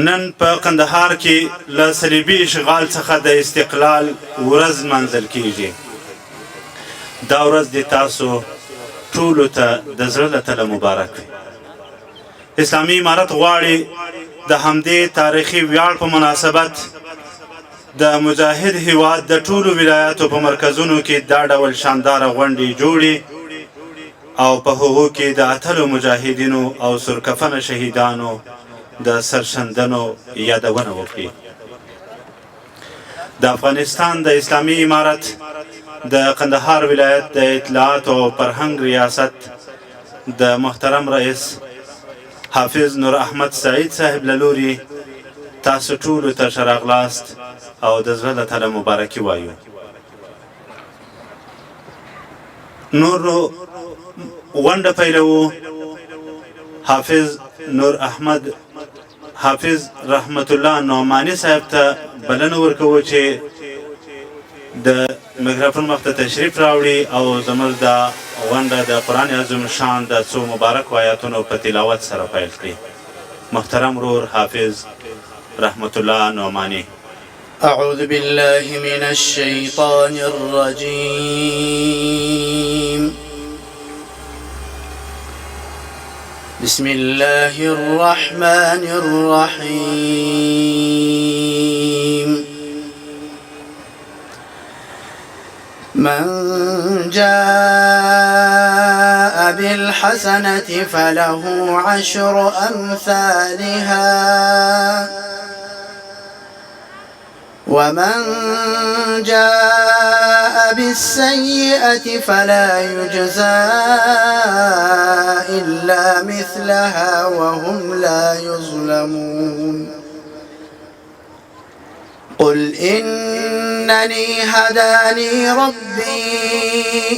نن په قندهار کې له صلیبي اشغال څخه د استقلال ورځ منځل کیږي. دا ورځ د تاسو ټولو ته د زړه له تله مبارک وي. اسلامي امارت غواړي د همدې تاریخي ویاړ په مناسبت د مجاهد هیواد د ټولو ولایاتو په مرکزونو کې دا ډول شانداره غونډې جوړي او په هغو کې د اتلو مجاهدینو او سرکفنه شهیدانو د سرشندنو یادونه وکړي. د افغانستان د اسلامي امارت د قندهار ولایت د اطلاعات او فرهنګ ریاست د محترم رئیس حافظ نور احمد سعید صاحب له لوري تاسو ټولو ته ښه راغلاست او د زړه له تله مبارکي وایو. نورو غونډه پیلوو. حافظ رحمت الله نعماني صاحب ته بلنه ورکوو چې د میکروفون مخ ته تشریف راوړي او زموږ د غونډه د قرآن عظیم شان د څو مبارک آیاتونو په تلاوت سره پیل کړي. محترم ورور حافظ رحمت الله نعماني. أعوذ بالله من الشيطان الرجيم. بسم الله الرحمن الرحيم. من جاء بالحسنة فله عشر أمثالها ومن جاء بالسيئة فلا يجزى إلا مثلها وهم لا يظلمون. قل إنني هداني ربي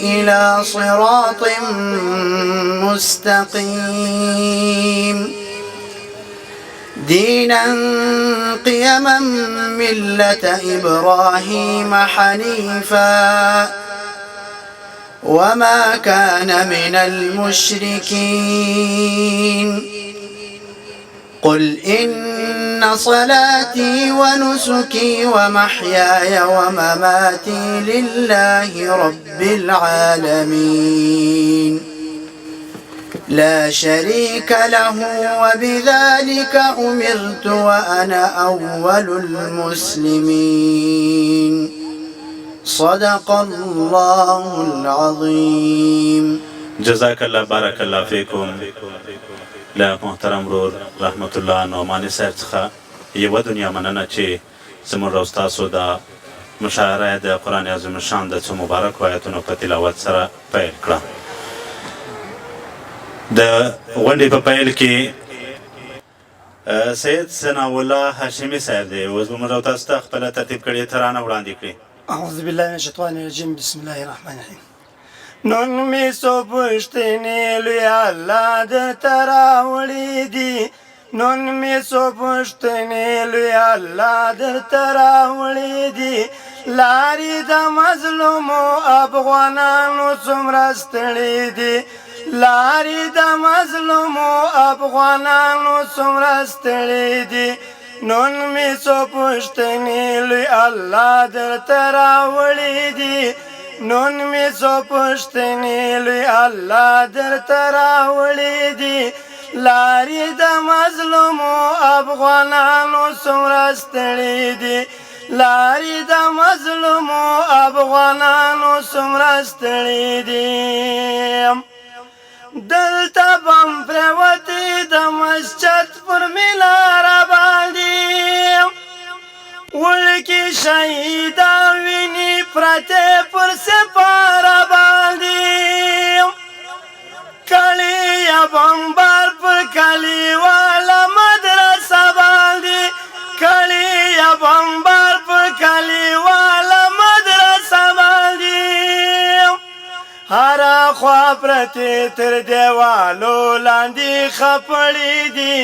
إلى صراط مستقيم دينا قيما ملة إبراهيم حنيفا وما كان من المشركين. قل إن صلاتي ونسكي ومحياي ومماتي لله رب العالمين لا شريك له وبذلك أمرت وأنا أول المسلمين. صدق الله العظيم. جزاك الله بارك الله فيكم. له محترم رور رحمت الله نعماني صاحب څخه یوه دنیا مننه چې زموږ او ستاسو د مشاعره د قرآن عظیم شان د څو مبارکو آیاتونو په تلاوت سره پیل کړه. د غونډې په پیل کې سید ثناء الله هاشمي صاحب دی. اوس به موږ او تاسو ته خپله ترتیب کړې ترانه وړاندې کړي. اعوذ بالله من الشیطان الرجیم. بسم الله الرحمن الرحیم. نن می سو پښتنې لوی الله درته راوړي دي. نن می سو پښتنې لوی الله درته راوړي دي. لارې د مظلومو افغانانو څومره ستړي دي. لارې د مظلومو افغانانو څومره ستړي دي. نن می سو پښتنې لوی الله درته راوړي دي. نن می سو پښتنې لوی الله درته راوړي دي. لارې د مظلومو افغانانو څومره ستړي دي. لارې د مظلومو افغانانو څومره ستړي دي. دلته بم پرېوتې د مسجد پر میناره باندې وړکې شهیدان وینې پرتې پر سپاره باندې کړي یا بمبار پر کلیواله مدرسه باندې کړي یا بمبار پر کلیواله مدرسه باندې هره خوا پرتې تر دیوالو لاندې خپړې دي.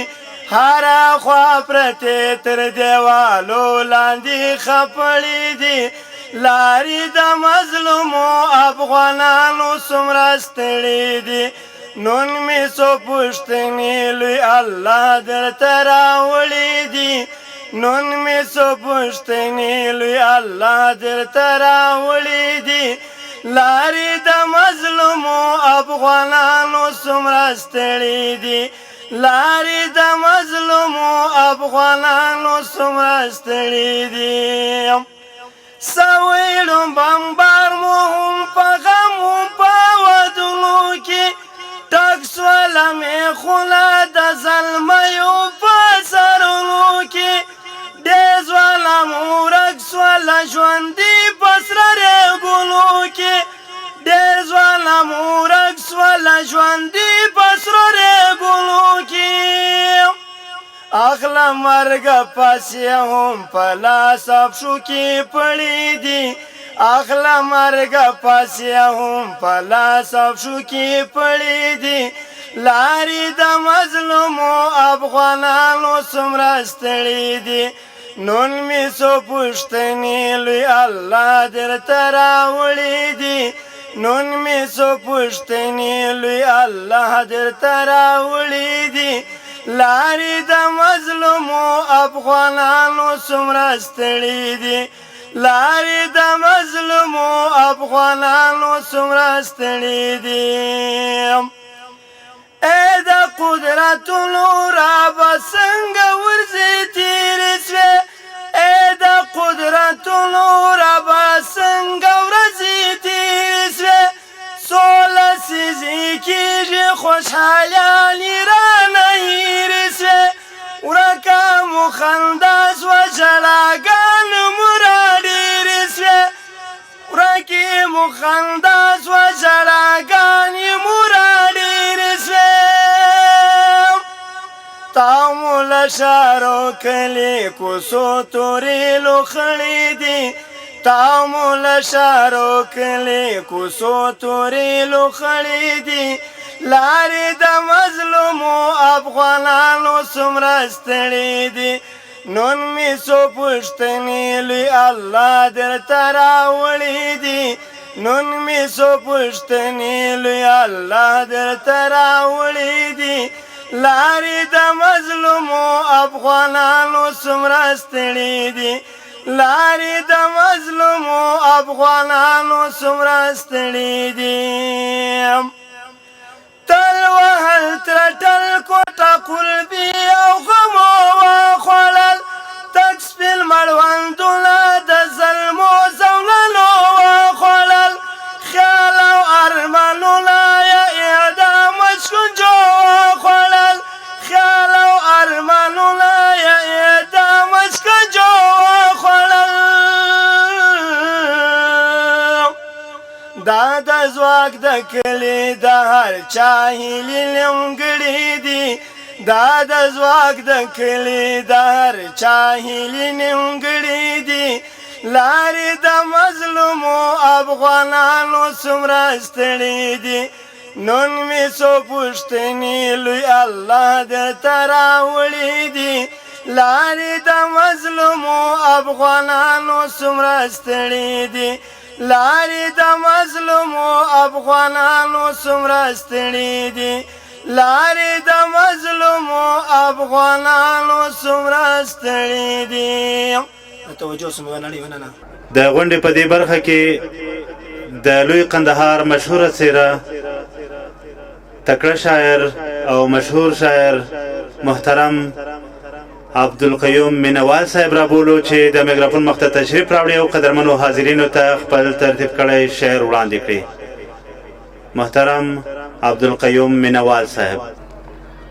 هره خوا پرتې تر دیوالو لاندې خپړې دي. لارې د مظلومو افغانانو څومره ستړي دي. نن می څو پوښتنې لوی الله درته راوړي دي نن می څو پوښتنې لوی الله درته راوړي دي لارې د مظلومو افغانانو څومره ستړي دي لارې د مظلومو افغانانو څومره ستړي دي سویلو بمبار مو هم په غم هم په ودونو کې ټک سوله میخونه د زلمیو په سرونو کې ډېر ځوانه مو ورک سوله ژوندي په سره ریګونو کې ډېر ځوانه مو ورک سوله ژوندي په سره ریګونو کې اخلا مرگ پاسی هم پلاس افشو کی پڑی دی اخلا مرگ پاسی هم پلاس افشو کی پڑی دی لاری د مظلومو افغانانو څومره ستړي دي نن می څو پوښتنې لوی الله درته راوړي دي نن می څو پوښتنې لوی الله درته راوړي دي لارې د مظلومو افغانانو څومره ستړي دي لارې د مظلومو افغانانو څومره ستړي دي ای د قدرتونو را به څنګه ورځې تېرې سوې ای د قدرتونو را به څنګه ورځې تېرې سوې سوله سیزې کېږي خوشحالیانې رانه هېرې سوې ورکه مو خندا سوه ژړاګانې مو راډېرې سوې ورکې مو خندا سوه ژړاګانې مو راډېرې سوې تا مو له ښارو کلي کوڅو تورې لوخړې دي تا مو له ښارو کلي کوڅو تورې لوخړې دي لارې د مظلومو افغانانو څومره ستړي دي نن می څو پوښتنې لوی الله درته راوړي دي نن می څو پوښتنې لوی الله درته راوړي دي لارې د مظلومو افغانانو څومره ستړي دي لارې د مظلومو افغانانو څومره ستړي دي تل وهل ترټل کوټه قلبي او غمو وخوړل تک سپین مړوندونه د ظلمو زولنو وخوړل خیال او ارمانونه یې اعدام شکنجو وخوړل خیال او ارمانونه یې اعدام شکنجو وخوړل دا د ځواک د کلي د هر چا هیلې نیمګړې دي دا د ځواک د کلي د هر چا هیلې نیمګړې دي لارې د مظلومو افغانانو څومره ستړي دي نن می څو پوښتنې لوی الله درته راوړي دي لارې د مظلومو افغانانو څومره ستړي دي لارې د مظلومو افغانانو څومره ستړي دي لارې د مظلومو افغانانو څومره ستړي دي توجه سمو نړۍ وننه د غونډې په دې برخه کې د لوی قندهار مشهوره څیره تکړه شاعر او مشهور شاعر محترم عبدالقیوم مینوال صاحب را بولو چې د میکروفون مخ ته تشریف راوړي او قدرمنو حاضرینو ته خپل ترتیب کړی شعر وړاندې کړي محترم عبدالقیوم مینوال صاحب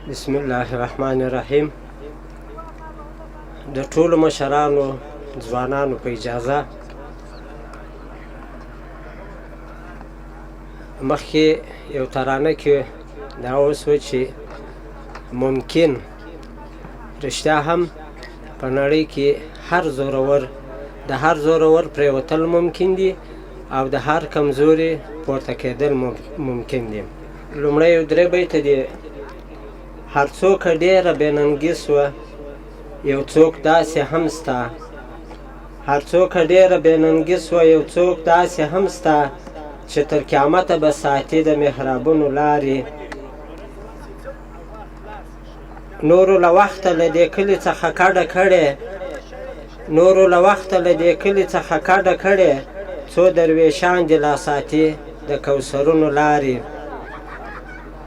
بسم الله الرحمن الرحیم د ټولو مشرانو ځوانانو په اجازه مخکې یو ترانه کې دا اوسوه چې ممکن رښتیا هم په نړۍ کې هر زورور د هر زورور پرېوتل ممکن دي او د هر کمزوري پورته کېدل ممکن دي لومړی یو درې بیته دي هر څوک ډېره بېننګي سوه یو څوک داسې هم سته هر څوک ډېره بېننګي سوه یو څوک داسې هم سته چې تر قیامته به ساتي د محرابونو لارې نورو له وخته له دې کلي څخه کډه کړې نورو له وخته له دې کلي څخه کډه کړې څو درویشان دي لا ساتي د کوثرونو لارې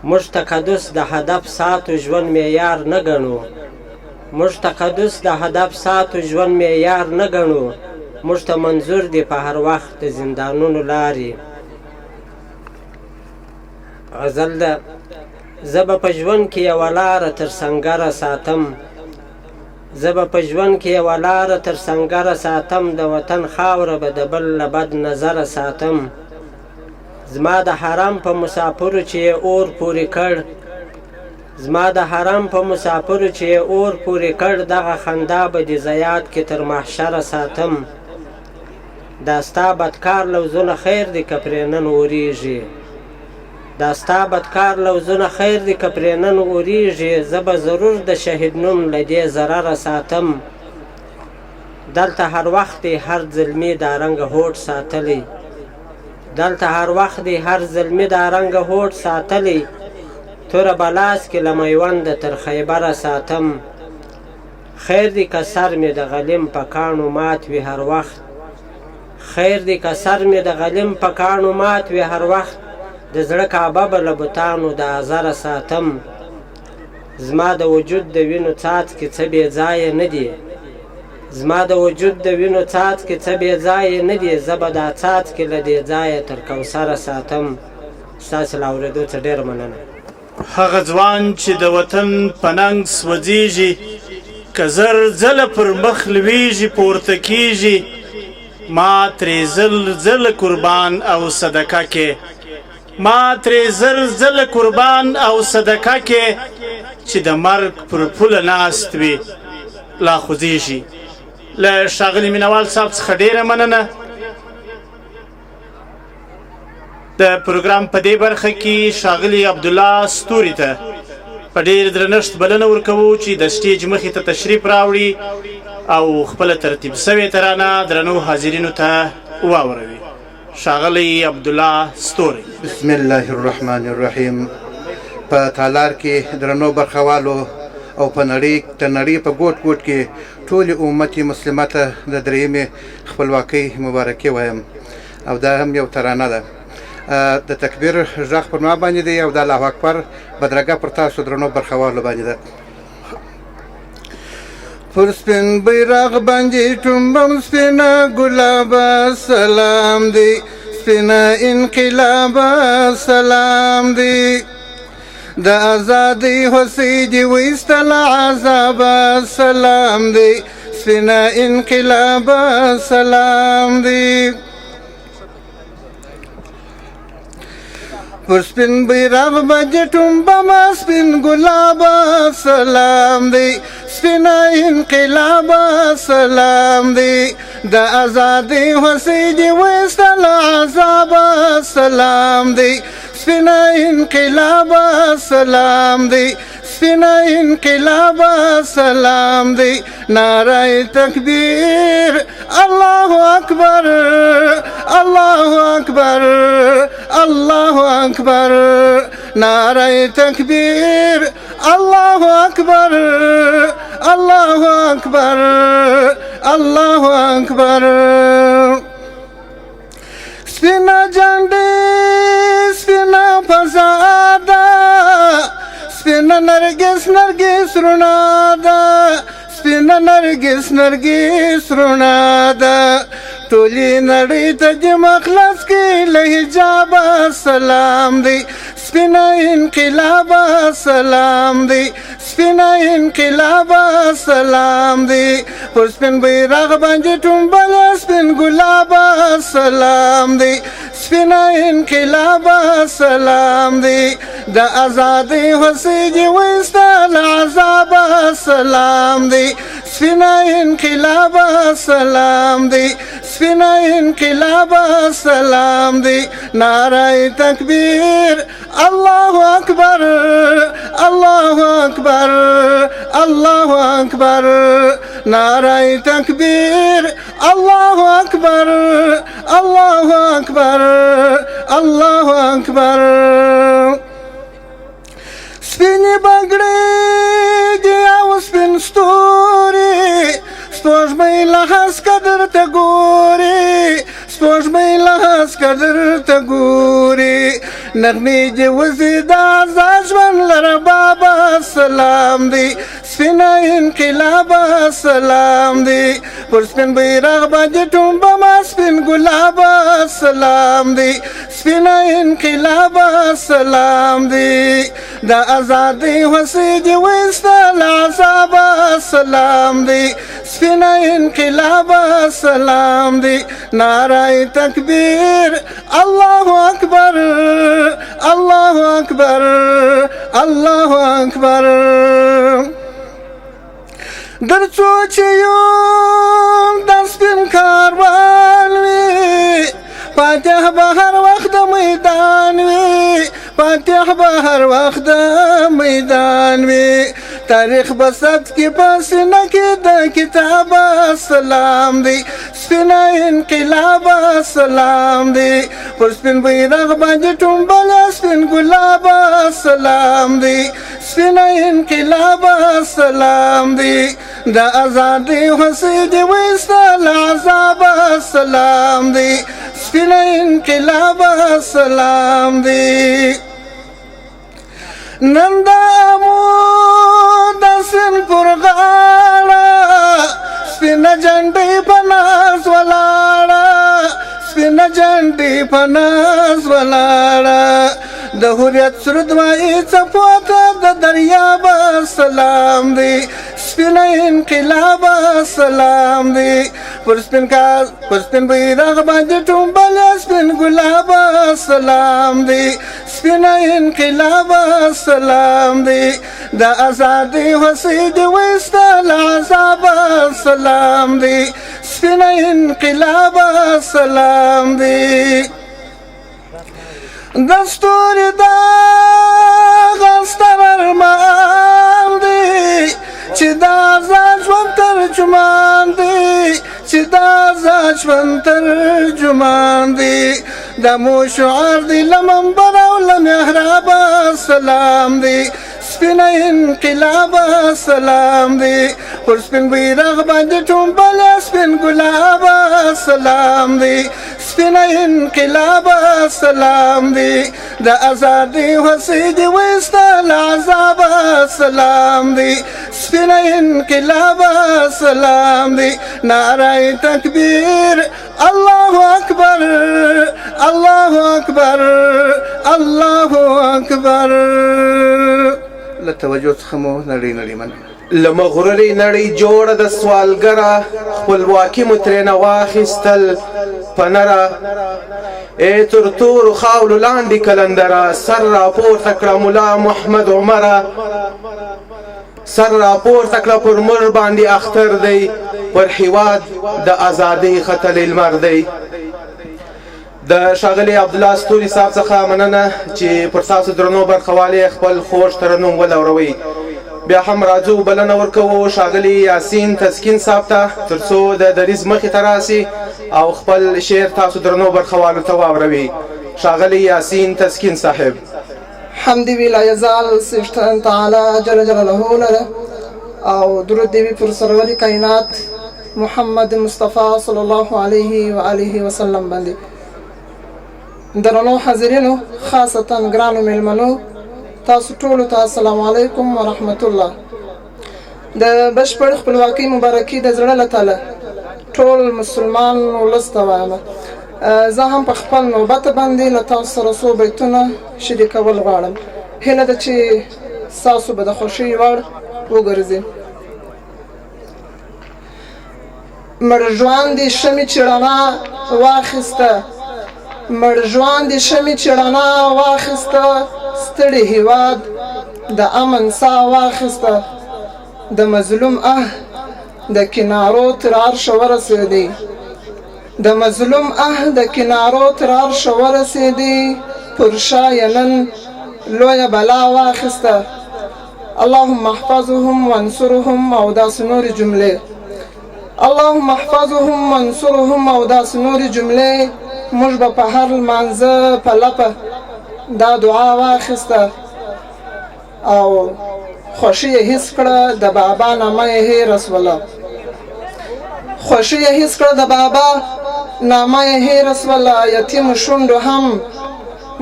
موږ تقدس د هدف ساتو ژوند معیار نه ګڼو موږ تقدس د هدف ساتو ژوند معیار نه ګڼو موږ ته منظور دي په هر وخت د زندانونو لارې غزل ده زه به په ژوند کې یوه لاره تر سنګره ساتم زه به په ژوند کې یوه لاره تر سنګره ساتم د وطن خاوره به د بل له بد نظره ساتم زما د حرم په مسافرو چې یې اور پورې کړ زما د حرم په مسافرو چې یې اور پورې کړ دغه خندا به د زیات کې تر محشره ساتم دا ستا بدکار لوزونه خیر دي که پرې نن اورېږي دا ستا بدکار لوزونه خیر دي که پرې نن اورېږي زه به ضرور د شهید نوم له دې ضرره ساتم دلته هر وخت دی هر ظلمي دا رنګه هوډ ساتلی دلته هر وخت دی هر ظلمي دا رنګه هوډ ساتلی توره بلاس کې له میونده تر خیبره ساتم خیر دی که سر مې د غلیم په کاڼو مات وي هر وخت خیر دی که سر مې د غلیم په کاڼو مات وي هر وخت د زړه کعبه به له بتانو د ازره ساتم زما د وجود د وینو څاڅکي څه بې ځایه نه دي زما د وجود د وینو څاڅکي څه بې ځایه نه دي زه به دا څاڅکي له دې ځایه تر کوثره ساتم ستاسې له اورېدو څه ډېره مننه هغه ځوان چې د وطن په ننګ سوځېږي که زر ځله پر مخ لویږي پورته کېږي ما ترې زل قربان او صدقه کې ما ترې زل قربان او صدقه کې چې د مرګ پر پوله ناست وي لا خوځېږي له ښاغلي مینوال صاحب څخه ډېره مننه د پروګرام په دې برخه کې ښاغلي عبدالله ستوري ته په ډېر درنښت بلنه ورکوو چې د سټیج مخې ته تشریف راوړي او خپله ترتیب سوې ترانه درنو حاضرینو ته واوروي ښاغلی عبدالله ستوري بسم الله الرحمن الرحیم په تالار کې درنو برخوالو او په نړۍ په ګوټ ګوټ کې ټولې امت مسلمه ته د درېیمې خپلواکۍ مبارکي وایم او دا هم یو ترانه ده د تکبیر غږ پر ما باندې دی او د الله اکبر بدرګه پر تاسو درنو برخوالو باندې ده پر سپین بیرغ باندې ټومبم سپینه ګلابه سلام دی سپینه انقلابه سلام دی د ازادۍ هوسۍ دې ویستله عذابه سلام دی سپینه انقلابه سلام دی پر سپین بیرغ باندې ټومبمه سپین ګلابه سلام دی سپینه انقلابه سلام دی د ازادۍ هوسۍ دې ویستله عذابه سلام دی سپینه انقلابه سلام دی سپینه انقلابه سلام دی نعره تکبیر الله اکبر الله اکبر الله اکبر نعره تکبیر الله اکبر الله اکبر الله اکبر سپینه جنډې سپینه فضا ده سپینه نرګس رڼا ده سپینه نرګس رڼا ده ټولې نړۍ ته دې مخلص کې له حجابه سلام دی سپینه انقلابه سلام دی سپینه انقلابه سلام دی پر سپین بیرغ باندې ټومبله سپین ګلابه سلام دی سپینه انقلابه سلام دی د ازادۍ هوسۍ دې ویستله عذابه سلام دی سپینه انقلابه سلام دی سپینه انقلابه سلام دی نعره تکبیر الله اکبر الله اکبر الله اکبر نعره تکبیر الله اکبر الله اکبر الله اکبر سپینې بګړې دې لحظ قدر ته ګوري سپوږمۍ لحظ قدر ته ګوري نغمې دې وزي د ازاد ژوند لره بابا سلام دی سپینه انقلابه سلام دی پر سپین بیرغ باندې ټومبه ما سپین ګلابه سلام دی سپینه انقلابه سلام دی د ازادۍ هوسۍ دې وایسته له عذابه سلام دی سپینه انقلابه سلام دی نعره تکبیر الله اکبر الله اکبر الله اکبر درڅو چې یو د سپین کاروان وي فاتح به هر وخت د میدان وي فاتح به هر وخت د میدان وي تاریخ به ثبت کې په سینه کې د کتابه سلام دی سپینه انقلابه سلام دی پر سپین بیرغ باندې ټومبله سپین ګلابه سلام دی سپینه انقلابه سلام دی د ازادۍ هوسۍ دې وایسته له عذابه سلام دی سپینه انقلابه سلام دی نن د امو د سیند پر غاړه سپینه جنډۍ په ناز ولاړه سپینه جنډۍ په ناز ولاړه د هوریت سرود وایي څپو ته د دریابه سلام دی سپینه انقلابه سلام دی پر سپین بیرغ باندې ټومبله سپین ګلابه سلام دی سپینه انقلابه سلام دی د ازادۍ هوسۍ دې وایسته له عذابه سلام دی سپینه انقلابه سلام دی د ستوري دغه ستر ارمان دی چې د آزاد ژوند ترجمان دی چې د آزاد ژوند ترجمان دی د مو شعار دی له منبر او له محرابه سلام دی سپینه انقلابه سلام دی پر سپین بیرغ باندې ټومبله سپین ګلابه سلام دی سپینه انقلابه سلام دی د ازادۍ هوسۍ دې وایسته له عذابه سلام دی سپینه انقلابه سلام دی نعره تکبیر الله اکبر الله اکبر الله اکبر له توجه څخه مو نړۍ مننه له مغرورې نړۍ جوړه د سوالګره خپلواکي مو ترېنه واخیستل په نره ای تر تورو خاولو لاندې کلندره سر راپورته کړه ملا محمد عمره سر راپورته کړه پر مر باندې اختر دی پر هیواد د ازادۍ ختلی لمر دی د ښاغلي عبدالله ستوري صاحب څخه مننه چې پر تاسو درنو برخوالې خپل خوږ ترنم ولوروئ بیا هم راځو بلنه ورکوو ښاغلي یاسین تسکین صاحب ته تر څو د دریځ مخې ته راسي او خپل شعر تاسو درنو برخوالو ته واوروي ښاغلي یاسین تسکین صاحب حمد وی لا یزال سشتن تعالی جل جلاله لره او درود دی پر سرور کائنات محمد مصطفی صلی الله علیه و آله وسلم باندې درنو حاضرینو خاصتا ګرانو مېلمنو تاسو ټول ته السلام علیکم ورحمت الله د بشپړ خپلواکۍ مبارکي د زړه له تله ټول مسلمان ولس ته وایم زه هم په خپل نوبت باندې له تاسو سره څو بیتونه شریکول غواړم هیله ده چې ستاسو به د خوښۍ وړ وګرځي مړ دې شمې چې رڼا واخیسته مړ دې شمې چې رڼا واخیسته ستړي هیواد د امن ساه واخیسته د مظلوم د کنارو تر عرشه ورسېدی د مظلوم د کنارو تر عرشه ورسېدی پر شا یې نن لویه بلا واخیسته اللهم احفظهم وانصرهم او داسې نورې جملې اللهم احفظهم وانصرهم او داسې نورې جملې موږ به په هر لمانځه په لپه دا دعا واخیسته او خوښي یې حس کړه د بابا نامه یې هېره سوله خوښي یې هېڅ کړه د بابا نامه یې هېره سوله یتیمو شونډو هم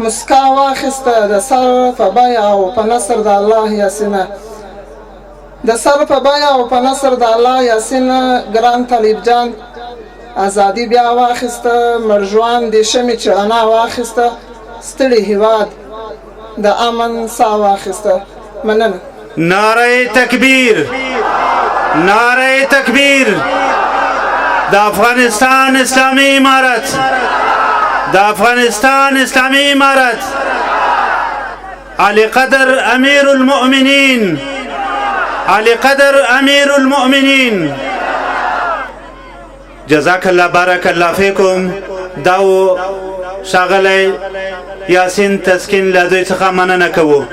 مسکا واخیسته د سر په بیه او په نصر د الله یاسینه د سر په بیه او په نصر د الله یاسینه ګران طالب جان ازادي بیا واخیسته مرجوان د شمې چړنا واخیسته ستړي هیواد د امن ساه واخیسته مننه نعره تکبیر نعره تکبیر د افغانستان اسلامی امارت د افغانستان اسلامی امارت علی قدر امیر المؤمنین علی قدر امیر المؤمنین جزاک الله بارک الله فیکم داو شاغلی یاسین تسکین له دوی څخه مننه کوو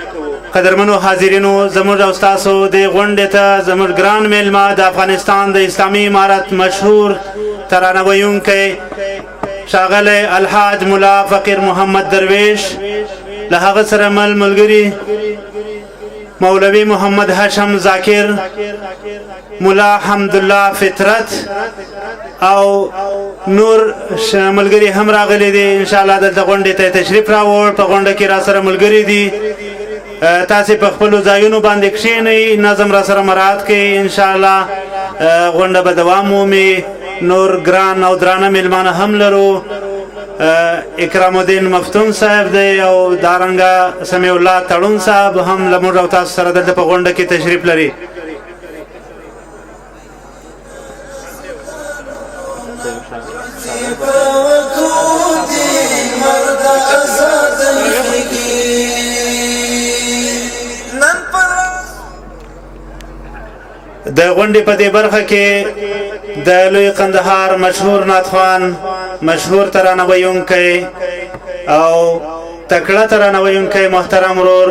قدرمنو حاضرینو زموږ او ستاسو دې غونډې ته زموږ ګران میلمه د افغانستان د اسلامي امارت مشهور ترانه ویونکی ښاغلی الحاج ملا فقیر محمد درویش له هغه سره ملګري مولوي محمد هاشم ذاکر ملا حمدالله فطرت او نور ملګري هم راغلي دي ان شاء الله دلته غونډې ته تشریف راوړ په غونډه کې را سره ملګري دي تاسو په خپل ځایونو باندې کښینئ نظم را سره مراعات کړئ ان شاء الله غونډه به دوام ومومي نور ګران او درانه میلمانه هم لرو اکرام الدین مفتون صاحب دی او دارنګه سمیع الله تړون صاحب هم له موږ او تاسو سره دلته په غونډه کې تشریف لري د غونډې په دې برخه کې د لوی قندهار مشهور نعتخوان مشهور ترانه ویونکی او تکړه ترانه ویونکی محترم ورور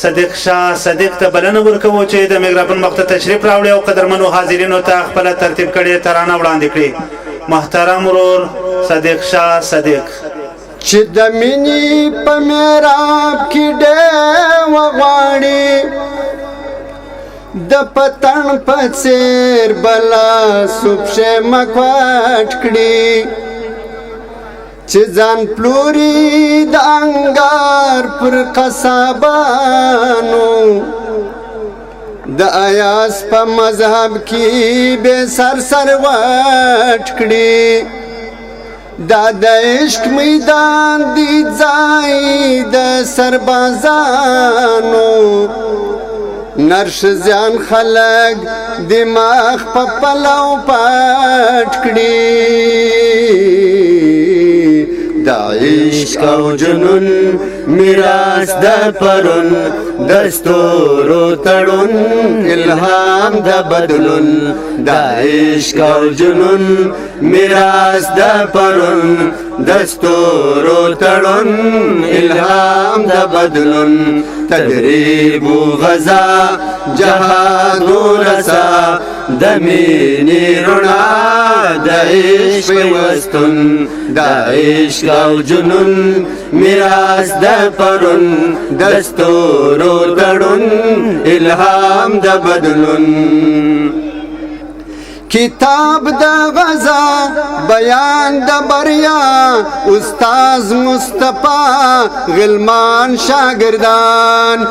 صدیق شاه صدیق ته بلنه ورکوو چې د میکروفون مخ ته تشریف راوړي او قدرمنو حاضرینو ته خپل ترتیب کړي ترانه وړاندې کړي محترم ورور صدیق شاه صدیق چې د مینې په میراب کې ډېو غواړي د پتن په څیر بلا سوبشه مکواټ کړي چې ځان پلوري د انګار پر قصابانو د ایاس په مذهب کې به سر وټ کړي دا د عشق میدان دی ځای د سربازانو نرش زیان خلق دماغ په پلو پټ کړي دا عشق او جنون میراث د پرون دستورو تړون الهام د بدلون دا عشق او جنون میراث د پرون دستورو تړون الهام د بدلون تدریب و غزا جهاد و رسا د مینې رڼا د عشق پیوستون دا عشق او جنون میراث د پرون دستورو تړون الهام د بدلون کتاب د غزا بیان د بریا استاذ مصطفی غلمان شاگردان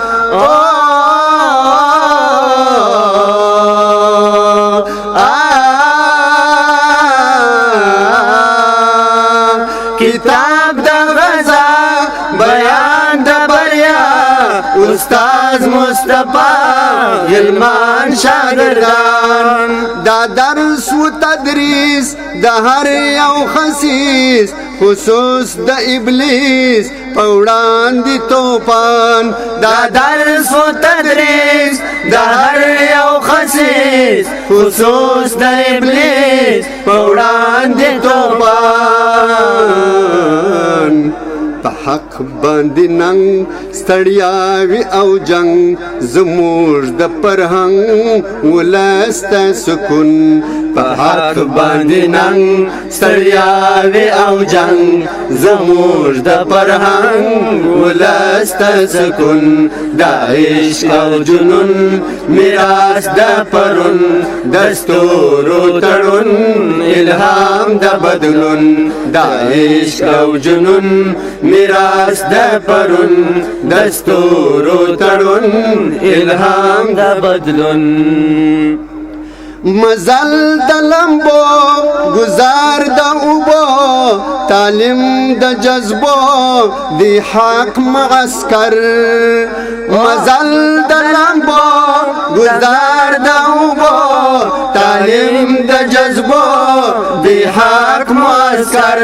کتاب د غزا بیان د بریا استاذ مصطفی غلمان شاگردان دا درس و تدریس د هر یو خسیس خصوص د ابلیس په وړاندې توپان دا درس و تدریس د هر یو خسیس خصوص د ابلیس په وړاندې توپان په حق باندې ننګ ستړیاوي او جنگ زموږ د فرهنګ ولس ته سکون په حق باندې ننګ ستړیاوي او جنگ زموږ د فرهنګ ولس ته سکون د عشق او جنون میراث د پرون د ستورو تړون الهام د بدلون د عشق او جنون میراث د پرون د ستورو تړون الهام د بدلون مزل د لمبو گزار د اوبو تعلیم د جذبو دی حق معسكر مزل د لمبو گزار د اوبو تعلیم د جذبو دی حق معسكر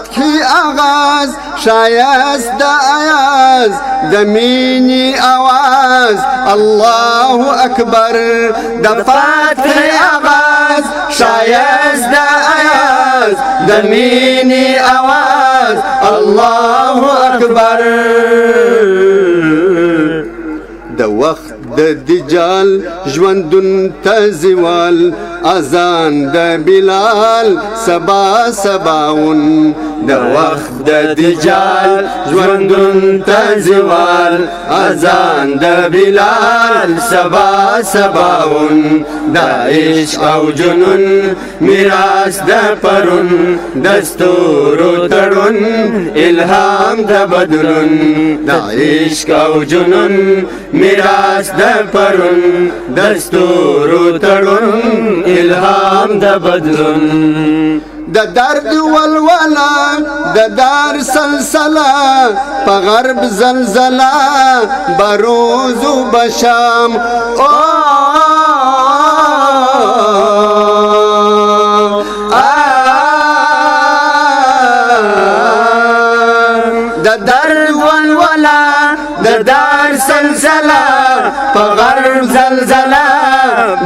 فتحي آغاز شایست د آیاز د مینی آواز الله اکبر د فتحي آغاز شایست د آیاز د مینی آواز الله اکبر د وخت د دجال ژوندون تزوال اذان د بلال سبا سباون د وخت د دجال ژوندون تزوال اذان د بلال سبا سباون د عشق او جنون میراث د پرون د ستورو تړون الهام د بدلون د عشق او جنون میراث د پرون د ستورو تړون الهام د بدلون د درد ولولا د دار سلسله په غرب زلزله بروز و بشام د درد ولولا د دار سلسله په غرب زلزله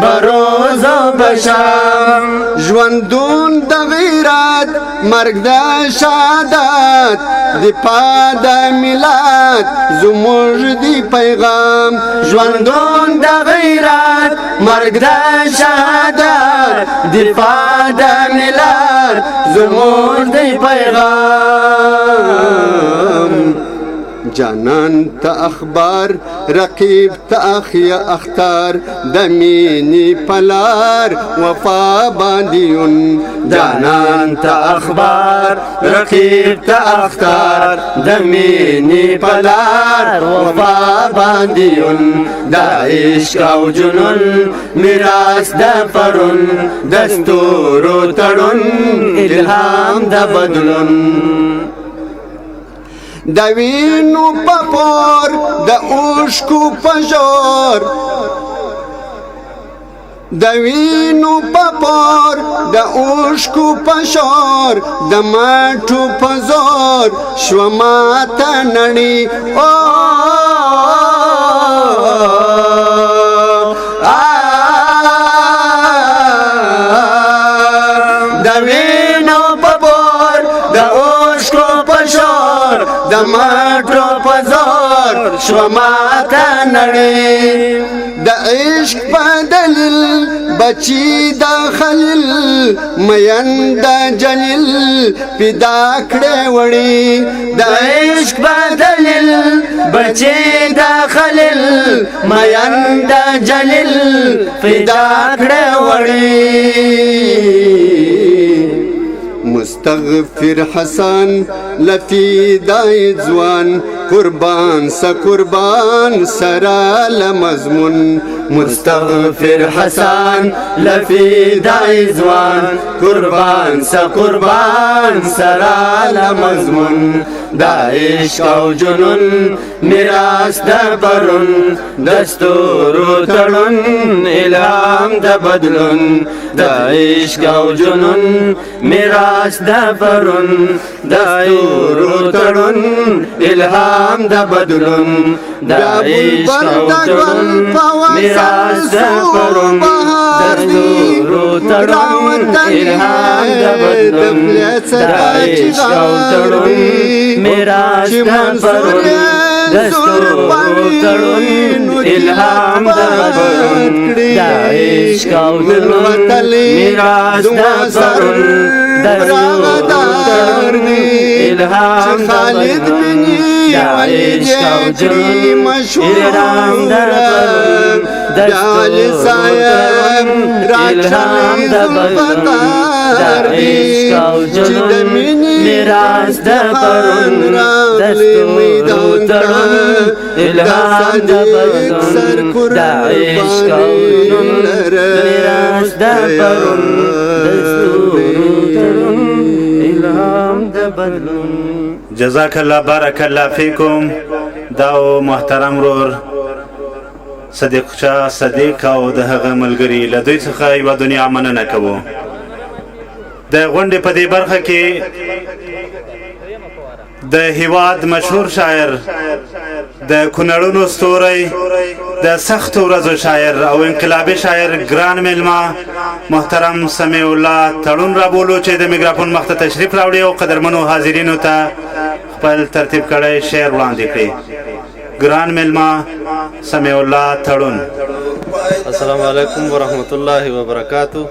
بروز و بشام ژوندون د غیرت مرګ د شهادت دفاع د ملت زموږ دی پیغام ژوندون د غیرت مرګ د شهادت دفاع د ملت زموږ دی پیغام جانان تا اخبار رقیب تا اخیا اختار دمینی پلار وفا باندیون جانان تا اخبار رقیب تا اختار دمینی پلار وفا باندیون دا عشق او جنون میراث دا پرون دستورو تړون الهام دا بدلون د وینو په پور د اوښکو په ژور د وینو په پور د اوښکو په شور د مټو په زور شوه ماته نړۍ د وینو په پور د اوښکو په شور د مټو په زور شوه ماته نړۍ د عشق په دلیل بچی د خلیل مین د جلیل پیدا کړې وړي د عشق په دلیل بچی د خلیل مین د جلیل پیدا کړې وړي مستغفر حسن لفی دای ځوان قربان سا قربان سرا لمضمون مستغفر حسن لفی دای ځوان قربان سا قربان سرا لمضمون دا عشق او جنون میراث د پرون دستورو تړون الهام د بدلون د عشق او جنون میراث د پرون د ستورو تړون الهام د بدلون د عشق او جنون میراث د پرون د ستورو تړون الهام د بدلون د عشق او جنون میراث د پرون د ستورو تړون الهام د بدلون د عشق او جنون میراث د پرون د ستورو تړون الهام د بدلون د عشق او جنون الهام د پرون د ستورو تړون الهام د بدلون د عشق او جنون میراث د پرون د ستورو تړون الهام د بدلون د عشق او جنون میراث د پرون د ستورو تړون الهام د بدلون. جزاک الله بارک الله فیکم. دا محترم رور صدیق شاه صدیق او د هغه ملګري له دوی څخه یوه دنیا مننه کوو. د غونډې په دې برخه کې د هیواد مشهور شاعر د کونړونو ستوری د سختو ورځو شاعر او انقلابي شاعر ګران میلمه محترم سمیع الله تړون رابولو چې د میکروفون مخ ته تشریف راوړي او قدرمنو حاضرینو ته خپل ترتیب کړی شعر وړاندې کړي. ګران میلمه سمیع الله تړون. السلام علیکم ورحمت الله وبرکاتو.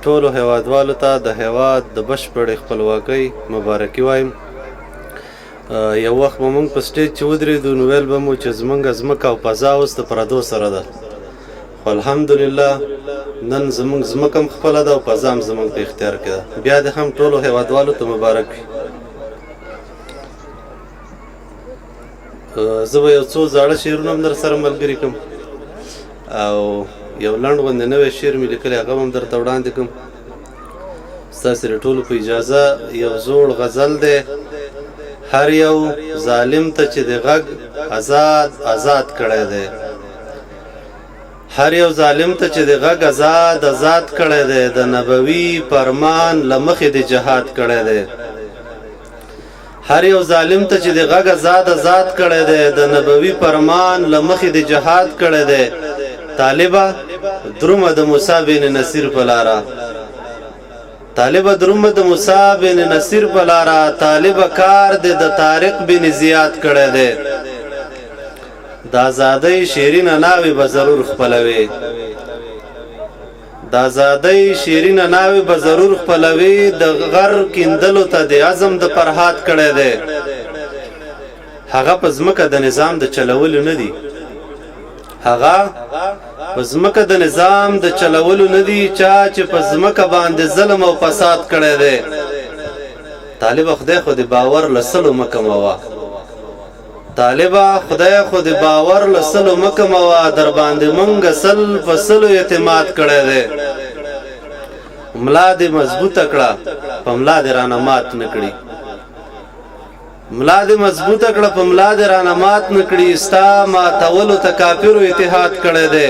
ټولو هیوادوالو ته د هیواد د بشپړې خپلواکۍ مبارکي وایم. یو وخت به موږ په سټیج چې ودرېدو نو ویل به مو چې زموږ ځمکه او فضا اوس د پردو سره ده، خو الحمدلله نن زموږ ځمکه هم خپله ده او فضا هم زموږ په اختیار کې ده. بیا دې هم ټولو هیوادوالو ته مبارک وي. زه به یو څو زاړه شعرونه هم در سره ملګري کړم او یو لنډ غوندې نوی شعر مې لیکلی هغه هم درته وړاندې کړم. ستاسې د ټولو په اجازه یو زوړ غزل دی. هر یو ظالم ته چې د غږ آزاد آزاد کړی دی، هر یو ظالم ته چې د غږ آزاد آزاد کړی دی، د نبوي فرمان له مخې د جهاد کړی دی. هر یو ظالم ته چې د غږ آزاد آزاد کړی دی، د نبوي فرمان له مخې د جهاد کړی دی. طالبه درومه د موسی بن نصیر په لاره، طالبه درومه د موسی بن نصیر په لاره، طالبه کار د طارق بن زیاد کړی دی. د ازادۍ شیرینه ناوې به ضرور خپلوي، د ازادۍ شیرینه ناوې به ضرور خپلوي. د غر کیندلو ته د عزم د فرهاد کړی دی. هغه په ځمکه د نظام د چلولو نه دی، هغه په ځمکه د نظام د چلولو نه دی، چا چې په ځمکه باندې ظلم او فساد کړی دی. طالبه خدای خو د باور له سلو مه کموه، طالبه خدای خو د باور له سلو مه کموه، در باندې مونږ سل په سلو اعتماد کړی دی. ملا دې مضبوطه کړه په ملا دې رانه مات نه کړي، ملا دې مضبوطه کړه په ملا دې رانه مات نه کړي. ستا ماتولو ته کافرو اتحاد کړی دی.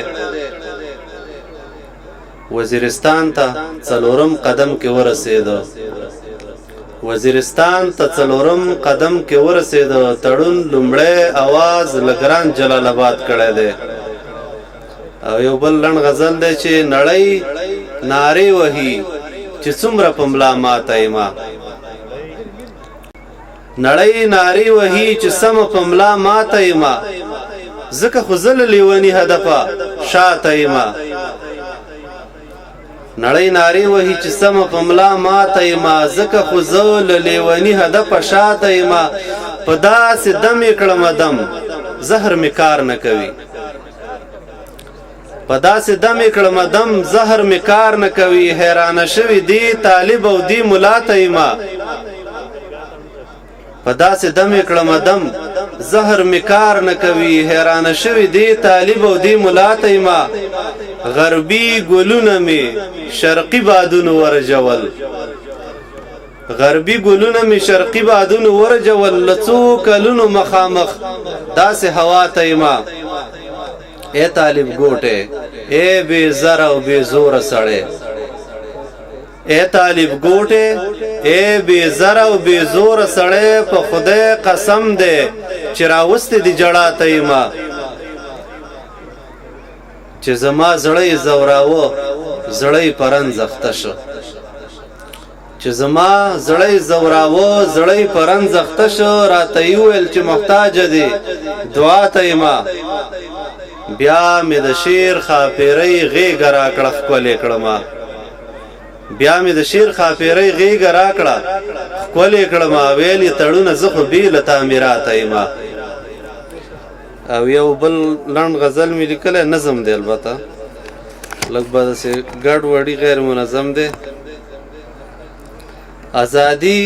وزیرستان ته څلورم قدم کې ورسېده، وزیرستان ته څلورم قدم کې ورسېده. تړون لومړی اواز له ګران جلال آباد کړی دی. او یو بل لنډ غزل دی چې نړۍ نارې وهي چې څومره په ملا ماته یمه، نړۍ نارې وهي چې سمه په ملا ماته یمه، ځکه خو زه له لیوني هدفه شاته یمه. نړۍ نارې وهي چې سمه په ملا ماته یمه، ځکه خو زه له لیوني هدفه شاته یمه. په داسې دم یې کړمه دم زهر مې کار نه کوي، په داسې دم یې کړمه دم زهر مې کار نه کوي. حیرانه شوي دی طالب او دی ملا ته یمه، په داسې دم یې کړمه دم زهر مې کار نه کوي. حیرانه شوي دی طالب او دی ملا ته یمه. غربي ګلونه مې شرقي بادونو ورجول، غربي ګلونه مې شرقي بادونو ورجول. له څو کلونو مخامخ داسې هوا ته یمه، اے طالب ګوټه اے بے زر او بے زور سړی اے طالب ګوټه اے بے زر او بے زور سړی په خدای قسم دی چې راوست دي جړه تایما چې زما زړی زوراوه زړی پرن زخته شو چې زما زړی زوراوه زړی پرن زخته شو راته ویل چې محتاج دی دعا تایما بیا مې د شیر خاپیرۍ غېږه راکړه ښکلې کړمه بیا مې د شیر خاپیرۍ غېږه راکړه ښکلې کړمه ویل یې تړونه زه خو بیله تعمیراته یمه او یو بل لنډ غزل مې لیکلی نظم دی البته لږ به داسې ګډ وډي غیر منظم دی ازادي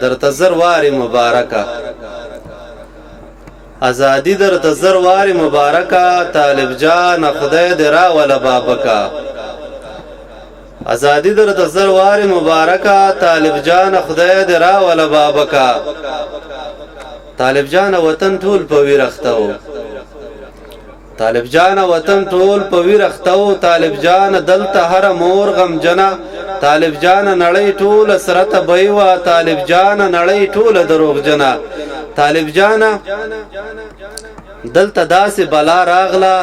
درته زر وارې مبارکه ازادي درته زر وارې مبارکه طالب جان خدای دې راوله بابکه ازادي درته زر وارې مبارکه طالب جان خدای دې راوله بابکه طالب جان وطن ټول په ویر اخته و طالب جان وطن ټول په ویر اخته و طالب جان دلته هر مور غمجنه طالب جان نړۍ ټوله سره تبۍ وه طالب جان نړۍ ټوله دروغجنه طالب جان دلته داسې بلا راغله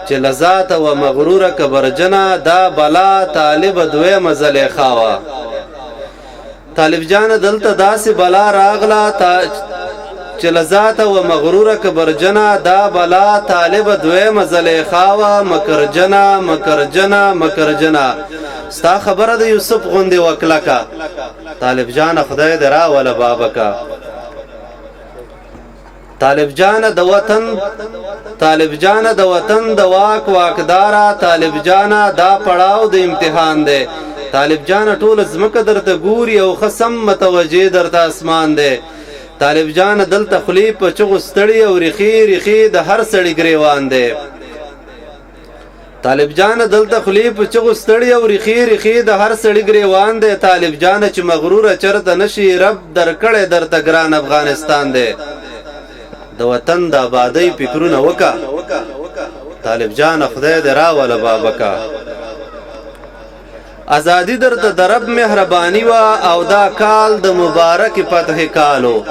چې لذاته و مغروره کبرجنه دا بلا طالب دویمه زلیخا وه طالب جان دلته داسې بلا راغله چې لذاته و مغروره کبرجنه دا بلا طالب دویمه زلیخا وه مکرجنه مکرجنه مکرجنه ستا خبره د یوسف غوندې وکلکه طالب جان خدای دې راوله بابکه طالب جان د وطن د واک واکدارا طالب جان دا پړاو د امتحان دی طالب جان ټول زمکه درته ګوري او خصم متوجه درته اسمان دی طالب جان دلته خلی په چغو ستړي او رخي رخي د هر سړي گریوان دی طالب جان دلته خلی په چغو ستړي او رخي رخي د هر سړي گریوان دی طالب جان چې مغرور چرته نشي رب درکړې درته ګران افغانستان دی د وطن د آبادۍ فکرونه وکا طالب جان خدای دې راوله بابکه ازادي درته د رب مهرباني وه او دا کال د مبارک فتح کالو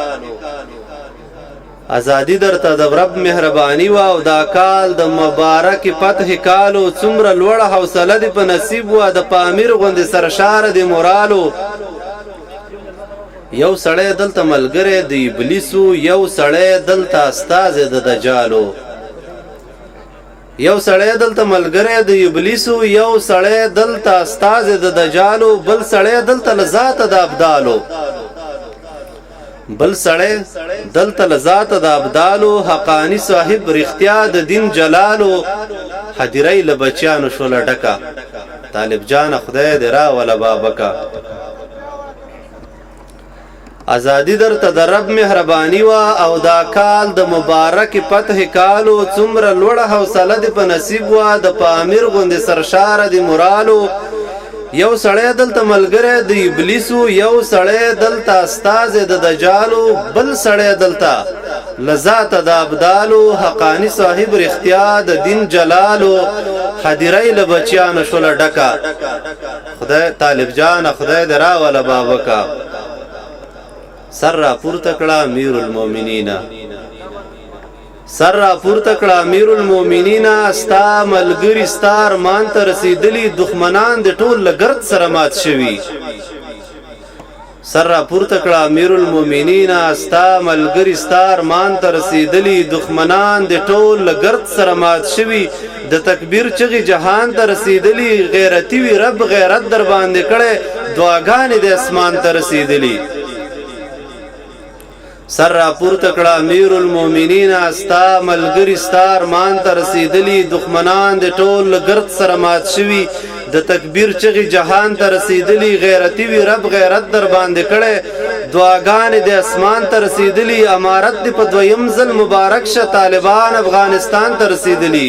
ازادي درته د رب مهرباني وه او دا کال د مبارک فتح کالو څومره لوړه حوصله دې په نصیب وه د پامیر غوندې سرشاره دې مورالو یو سړی دلته ملګری د ابلیسو یو سړی دلته استازی د دجالو یو سړی دلته ملګری د ابلیسو یو سړی دلته استازی د دجالو بل سړی دلته لذاته د ابدالو بل سړی دلته لذاته د ابدالو حقانی صاحب رښتیا د دین جلالو حدیرۍ له بچیانو شوله ډکه طالب جان خدای دې راوله بابکه ازادي درته د رب مهرباني وه او دا کال د مبارک فتح کالو څومره لوړه حوصله دې په نصیب وه د پامیر غوندې سرشاره دې مورالو یو سړی دلته ملګری د ابلیسو یو سړی دلته استازی د دجالو بل سړی دلته لذاته د ابدالو حقانی صاحب رښتیا د دین جلالو حدیرۍ له بچیانو شوله ډکه خدای طالب جان خدای دې راوله بابکه سر را پورته کړه امیر المؤمنین سر را پورته کړه امیر المؤمنین ستا ملګری ستا ارمان ته رسېدلي دښمنان د ټول له ګرد سره مات شوي سر را پورته کړه امیر المؤمنین ستا ملګری ستا ارمان ته رسېدلي دښمنان د ټول له ګرد سره مات شوي د تکبیر چغې جهان ته رسېدلي غیرتي وي رب غیرت در باندې کړی دعاګانې د اسمان ته رسېدلي سر را پورته کړه امیر المؤمنین ستا ملګری ستا ارمان ته رسېدلي دښمنان د ټول ګرد سره مات شوي د تکبیر چغې جهان ته رسېدلي غیرتي وي رب غیرت در باندې کړی دعاګانې د اسمان ته رسېدلي امارت دې په دویم ځل مبارک شه طالبان افغانستان ته رسېدلي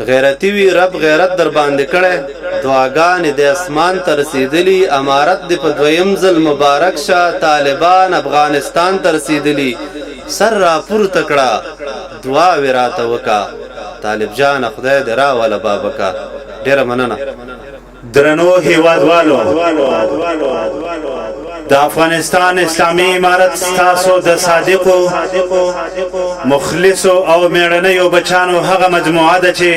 غیرتی وی رب غیرت در باندې کړي دعاګانې د اسمان ته رسېدلي امارت دې په دویم ځل مبارک شه طالبان افغانستان ته رسېدلي سر را پورته کړه دعاوې راته وکا طالب جان خدای دې راوله بابکه ډېره مننه درنو هیوادوالو د افغانستان اسلامي امارت ستاسو د صادقو مخلصو او میړنیو بچانو هغه مجموعه ده چې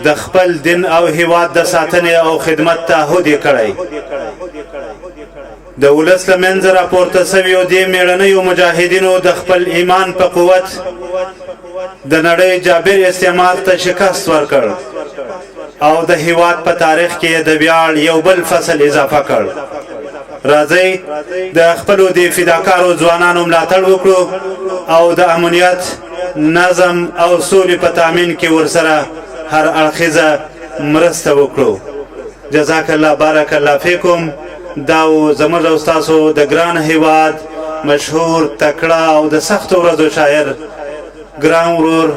د خپل دین او هیواد د ساتنې او خدمت تعهد یې کړی د ولس له منځه راپورته سویو دې میړنیو مجاهدینو د خپل ایمان په قوت د نړۍ جابر استعمار ته شکست ورکړ او د هیواد په تاریخ کې د ویاړ یو بل فصل اضافه کړ راځئ د خپلو د فداکارو ځوانانو ملاتړ وکړو او د امنیت نظم او سولې په تامین کې ورسره هر اړخیزه مرسته وکړو جزاک الله بارک الله فیکم دا زموږ او ستاسو د ګران هیواد مشهور تکړه او د سختو ورځو شاعر ګران ورور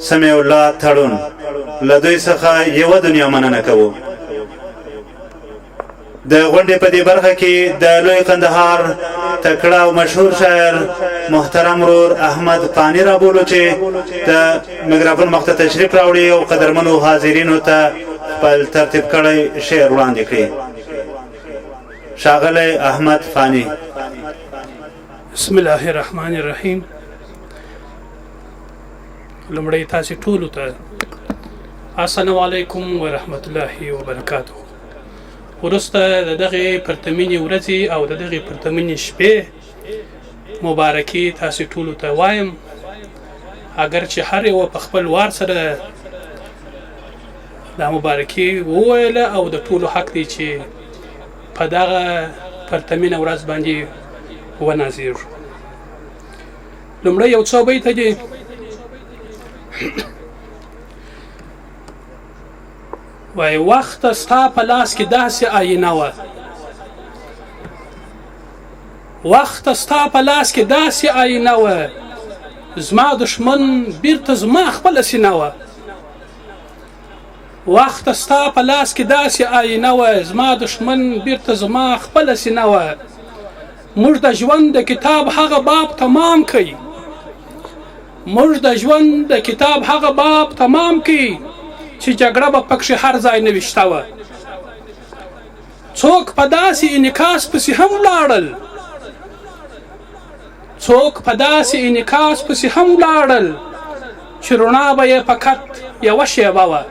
سمیع الله تړون له دوی څخه یوه دنیا مننه کوو د غونډې په دې برخه کې د لوی قندهار تکړه او مشهور شاعر محترم ورور احمد فانی رابولو چې د میکروفون مخ ته تشریف راوړي او قدرمنو حاضرینو ته خپل ترتیب کړی شعر وړاندې کړي ښاغلی احمد فانی بسم الله الرحمن الرحیم لومړی تاسې ټولو ته السلام علیکم ورحمت الله وبرکاته وروسته د دغې پرتمینې ورځې او د دغې پرتمینې شپې مبارکي تاسې ټولو ته وایم اگر چې هر یو په خپل وار سره دا مبارکي وویله او د ټولو حق دی چې په دغه پرتمینه ورځ باندې ونازیږو لومړی یو څو بیته دي وای وخت ستا په لاس کې داسې آینه وه وخت ستا په لاس کې داسې آینه وه زما دشمن بیرته زما خپله سینه وه وخت ستا په لاس کې داسې آینه وه زما دشمن بیرته زما خپله سینه وه موږ د ژوند د کتاب هغه باب تمام کړي موږ د ژوند د کتاب هغه باب تمام کړي چې جګړه به پکښې هر ځای نوشته وه څوک په داسې انعکاس پسې هم ولاړل څوک په داسې انعکاس پسې هم ولاړل چې رڼا به یې فقط یوه شیبه وه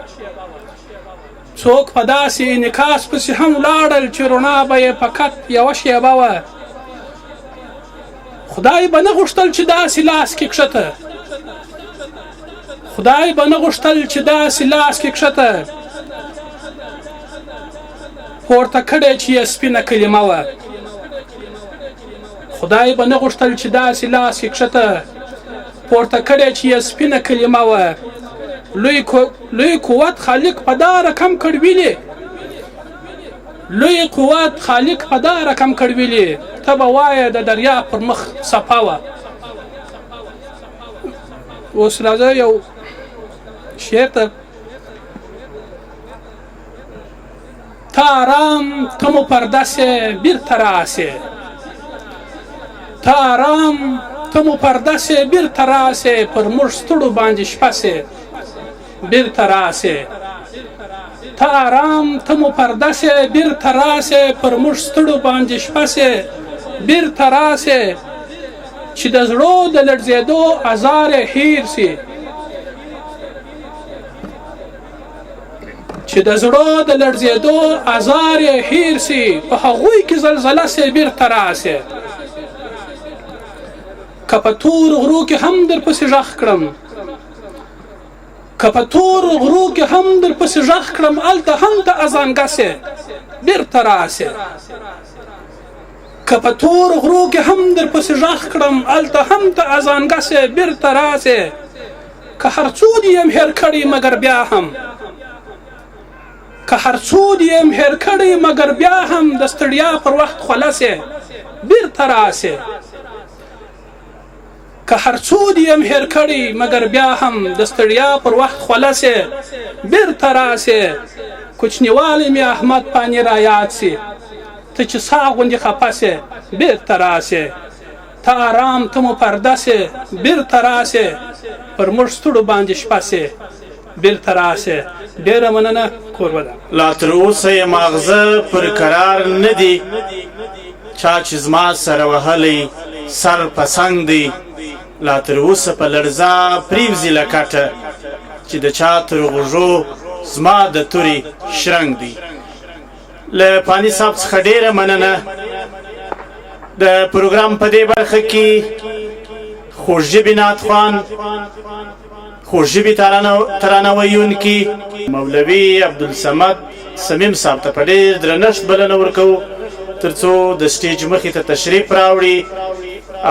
څوک په داسې انعکاس پسې هم ولاړل چې رڼا به یې فقط یوه شیبه وه خدای به نه غوښتل چې داسې لاس کې کښته خدای به نه غوښتل چې داسې لاس کې کښته پورته کړی چې یې سپینه کلمه وه خدای به نه غوښتل چې داسې لاس کې کښته پورته کړی چې یې سپینه کلمه وه لوی قوت خالق په دا رقم کړویلې لوی قوت خالق په دا رقم کړویلې ته به وایې د دریا پر مخ څپه وه اوس راځه یو شعر ته ته آرام ته مو پردسې بیرته راسې ته آرام ته مو پردسې بیرته راسې پر موږ ستړو باندې شپه سې بیرته راسې ته آرام ته مو پردسې بیرته راسې پر موږ ستړو باندې شپه سې بیرته راسې چې د زړو د لړزېدو ازار یې هیر سي چې د زړو د لړزېدو ازار یې هیر سي په هغوی کې زلزله سي بیرته راسې که په تور غرو کې هم در پسې غږ کړم که په تور غرو کې هم در پسې غږ کړم هلته هم د اذانګه سي بیرته راسې که په تور غرو کې هم در پسې غږ کړم هلته هم د اذانګه سي بیرته راسې که هر څو دې یم هېر کړی مګر بیا هم که هر څو دې یم هېر کړی مګر بیا هم د ستړیا پر وخت خوله سې بیرته راسې که هر څو دې یم هېر کړی مګر بیا هم د ستړیا پر وخت خوله سې بیرته راسې کوچنیوالی مې احمد پانی را یاد سي ته چې سا غوندې خفه سې بیرته راسې ته آرام ته مو پرده سې بیرته راسې پر موږ ستړو باندې شپه سې بیرته راسې. ډېره مننه. کوربه ده. لا تر اوسه یې ماغزه پر قرار نه دي، چا چې زما سره وهلی سر په څنګ دی. لا تر اوسه په لړزه پرېوځي له کټه، چې د چا تر غوږو زما د تورې شرنګ دی. له پانی صاحب څخه ډېره مننه. د پروګرام په دې برخه کې خوږژبې نعتخوان، خوږژبې ترانه ویونکي مولوي عبدالصمد صمیم صاحب ته په ډېر درنښت بلنه ورکوو تر څو د سټیج مخې ته تشریف راوړي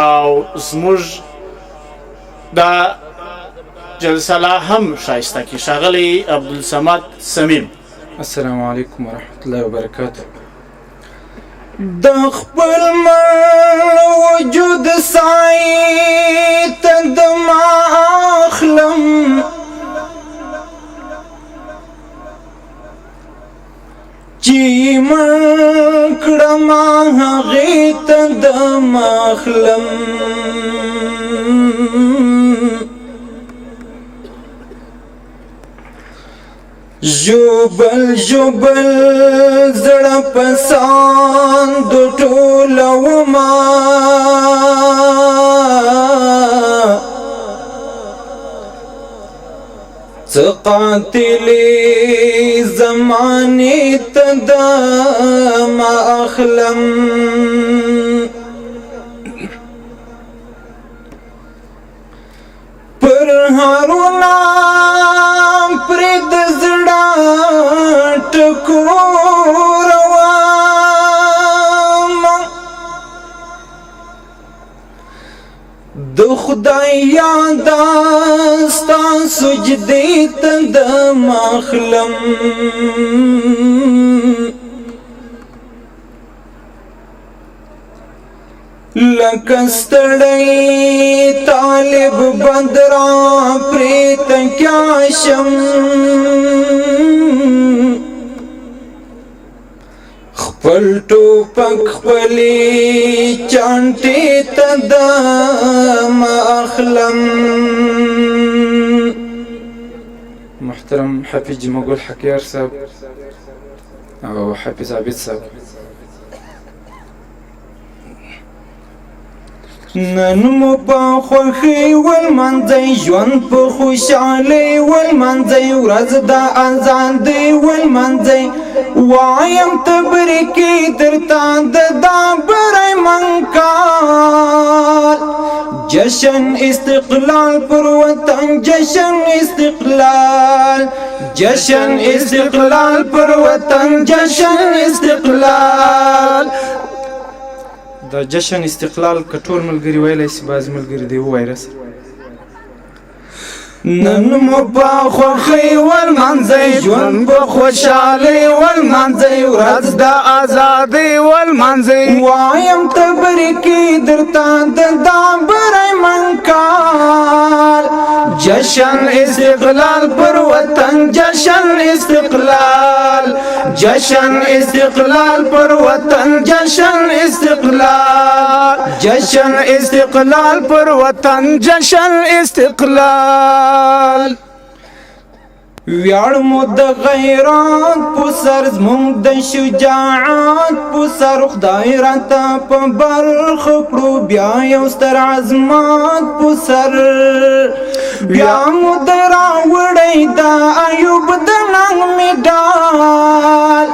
او زموږ دا جلسه لا هم ښایسته کړي. ښاغلی عبدالصمد صمیم. السلام علیکم ورحمت الله وبرکاته. د خپل مړ وجود سایې ته دمه اخلم، چې مړ کړم هغې ته دمه اخلم. ژوبل ژوبل زړه په ساندو ټولومه، څه قاتلې زمانې ته دمه اخلم. پر هارونه پرې د زړه ټکوروم، د خدای یاده ستا سجدې ته دمه اخلم. لکه ستړی طالب بدرا پرې تکیا شم، خپل ټوپک خپلې چانټې ته دمه اخلم. محترم حافظ جمعګل حکیار صاحب او حافظ عابد صاحب، نن مو په خوښۍ ولمانځئ، ژوند په خوشحالۍ ولمانځئ، ورځ د ازادۍ ولمانځئ. وایم تبریکې درته د دا بری منکال، جشن استقلال پر وطن، جشن استقلال، جشن استقلال پر وطن، جشن استقلال. دا جشن استقلال که ټول ملګري ویلی سي، بعضې ملګري دی ووایي راسره. نن مو په خوښۍ ولمانځئ، ژوند په خوشحالۍ ولمانځئ، ورځ د ازادۍ ولمانځئ. وایم تبریکې درته د دا بری منکال، جشن استقلال پر وطن، جشن استقلال، جشن استقلال پر وطن، جشن استقلال، جشن استقلال پر وطن، جشن استقلال. ویاړ مو د غیرات په سر، زموږ د شجاعت په سر، خدای راته په برخه کړو بیا یو ستر عظمت په سر. بیا مو د راوړی د ایوب د ننګ مډال،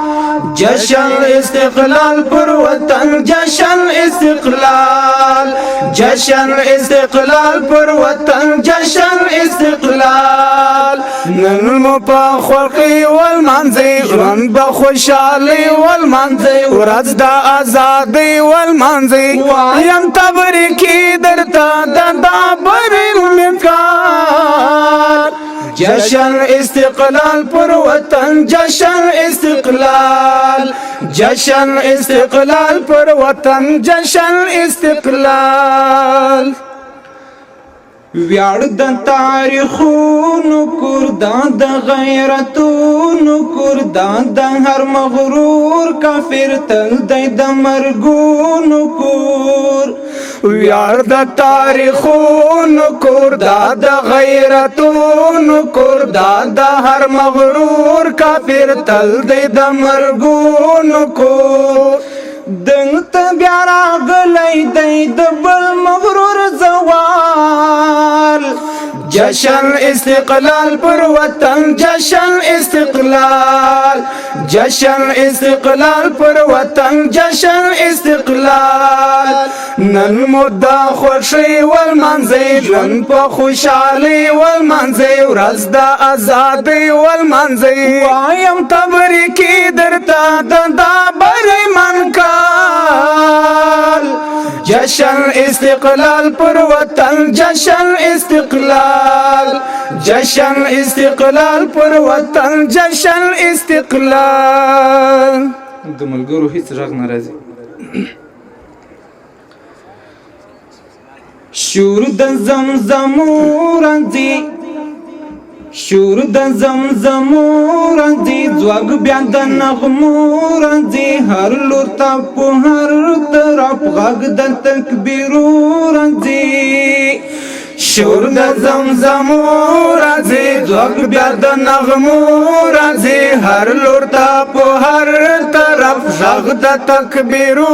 جشن استقلال پر وطن، جشن استقلال، جشن استقلال پر وطن، جشن استقلال. نن مو په خوښۍ ولمانځئ، ژوند په خوشحالۍ ولمانځئ، ورځ د ازادۍ ولمانځئ. وایم تبریکې درته د دا بری منکال، جشن استقلال پر وطن، جشن استقلال، جشن استقلال پر وطن، جشن استقلال. ویاړ د تاریخونو کور، دا د غیرتونو کور، دا د هر مغرور کافر تل دی د مرګونو کور. ویار د تاریخونو کور دا د غیرتونو کور دا د هر مغرور کافر تل دی د مرګونو کور دلته بیا راغلی دی د بل مغرور زوال جشن استقلال پر وطن جشن استقلال جشن استقلال پر وطن جشن استقلال نن مدعا خوشی والمنزی ژوند په خوشحالی والمنزی ورځ د ازادۍ والمنزی وایم تبریکی درته د دا بریمن کال جشن استقلال پر وطن جشن استقلال جشن استقلال پر وطن جشن استقلال د ملګرو هیڅ غږ نه راځي شور د زمزمو راځي شور د زمزمو راځي ځواک بیا د نغمو راځي هر لور ته په هر طرف غږ د تکبیرو راځي شور د زمزمو راځي ځواک بیا د نغمو راځي هر لور ته په هر طرف غږ د تکبیرو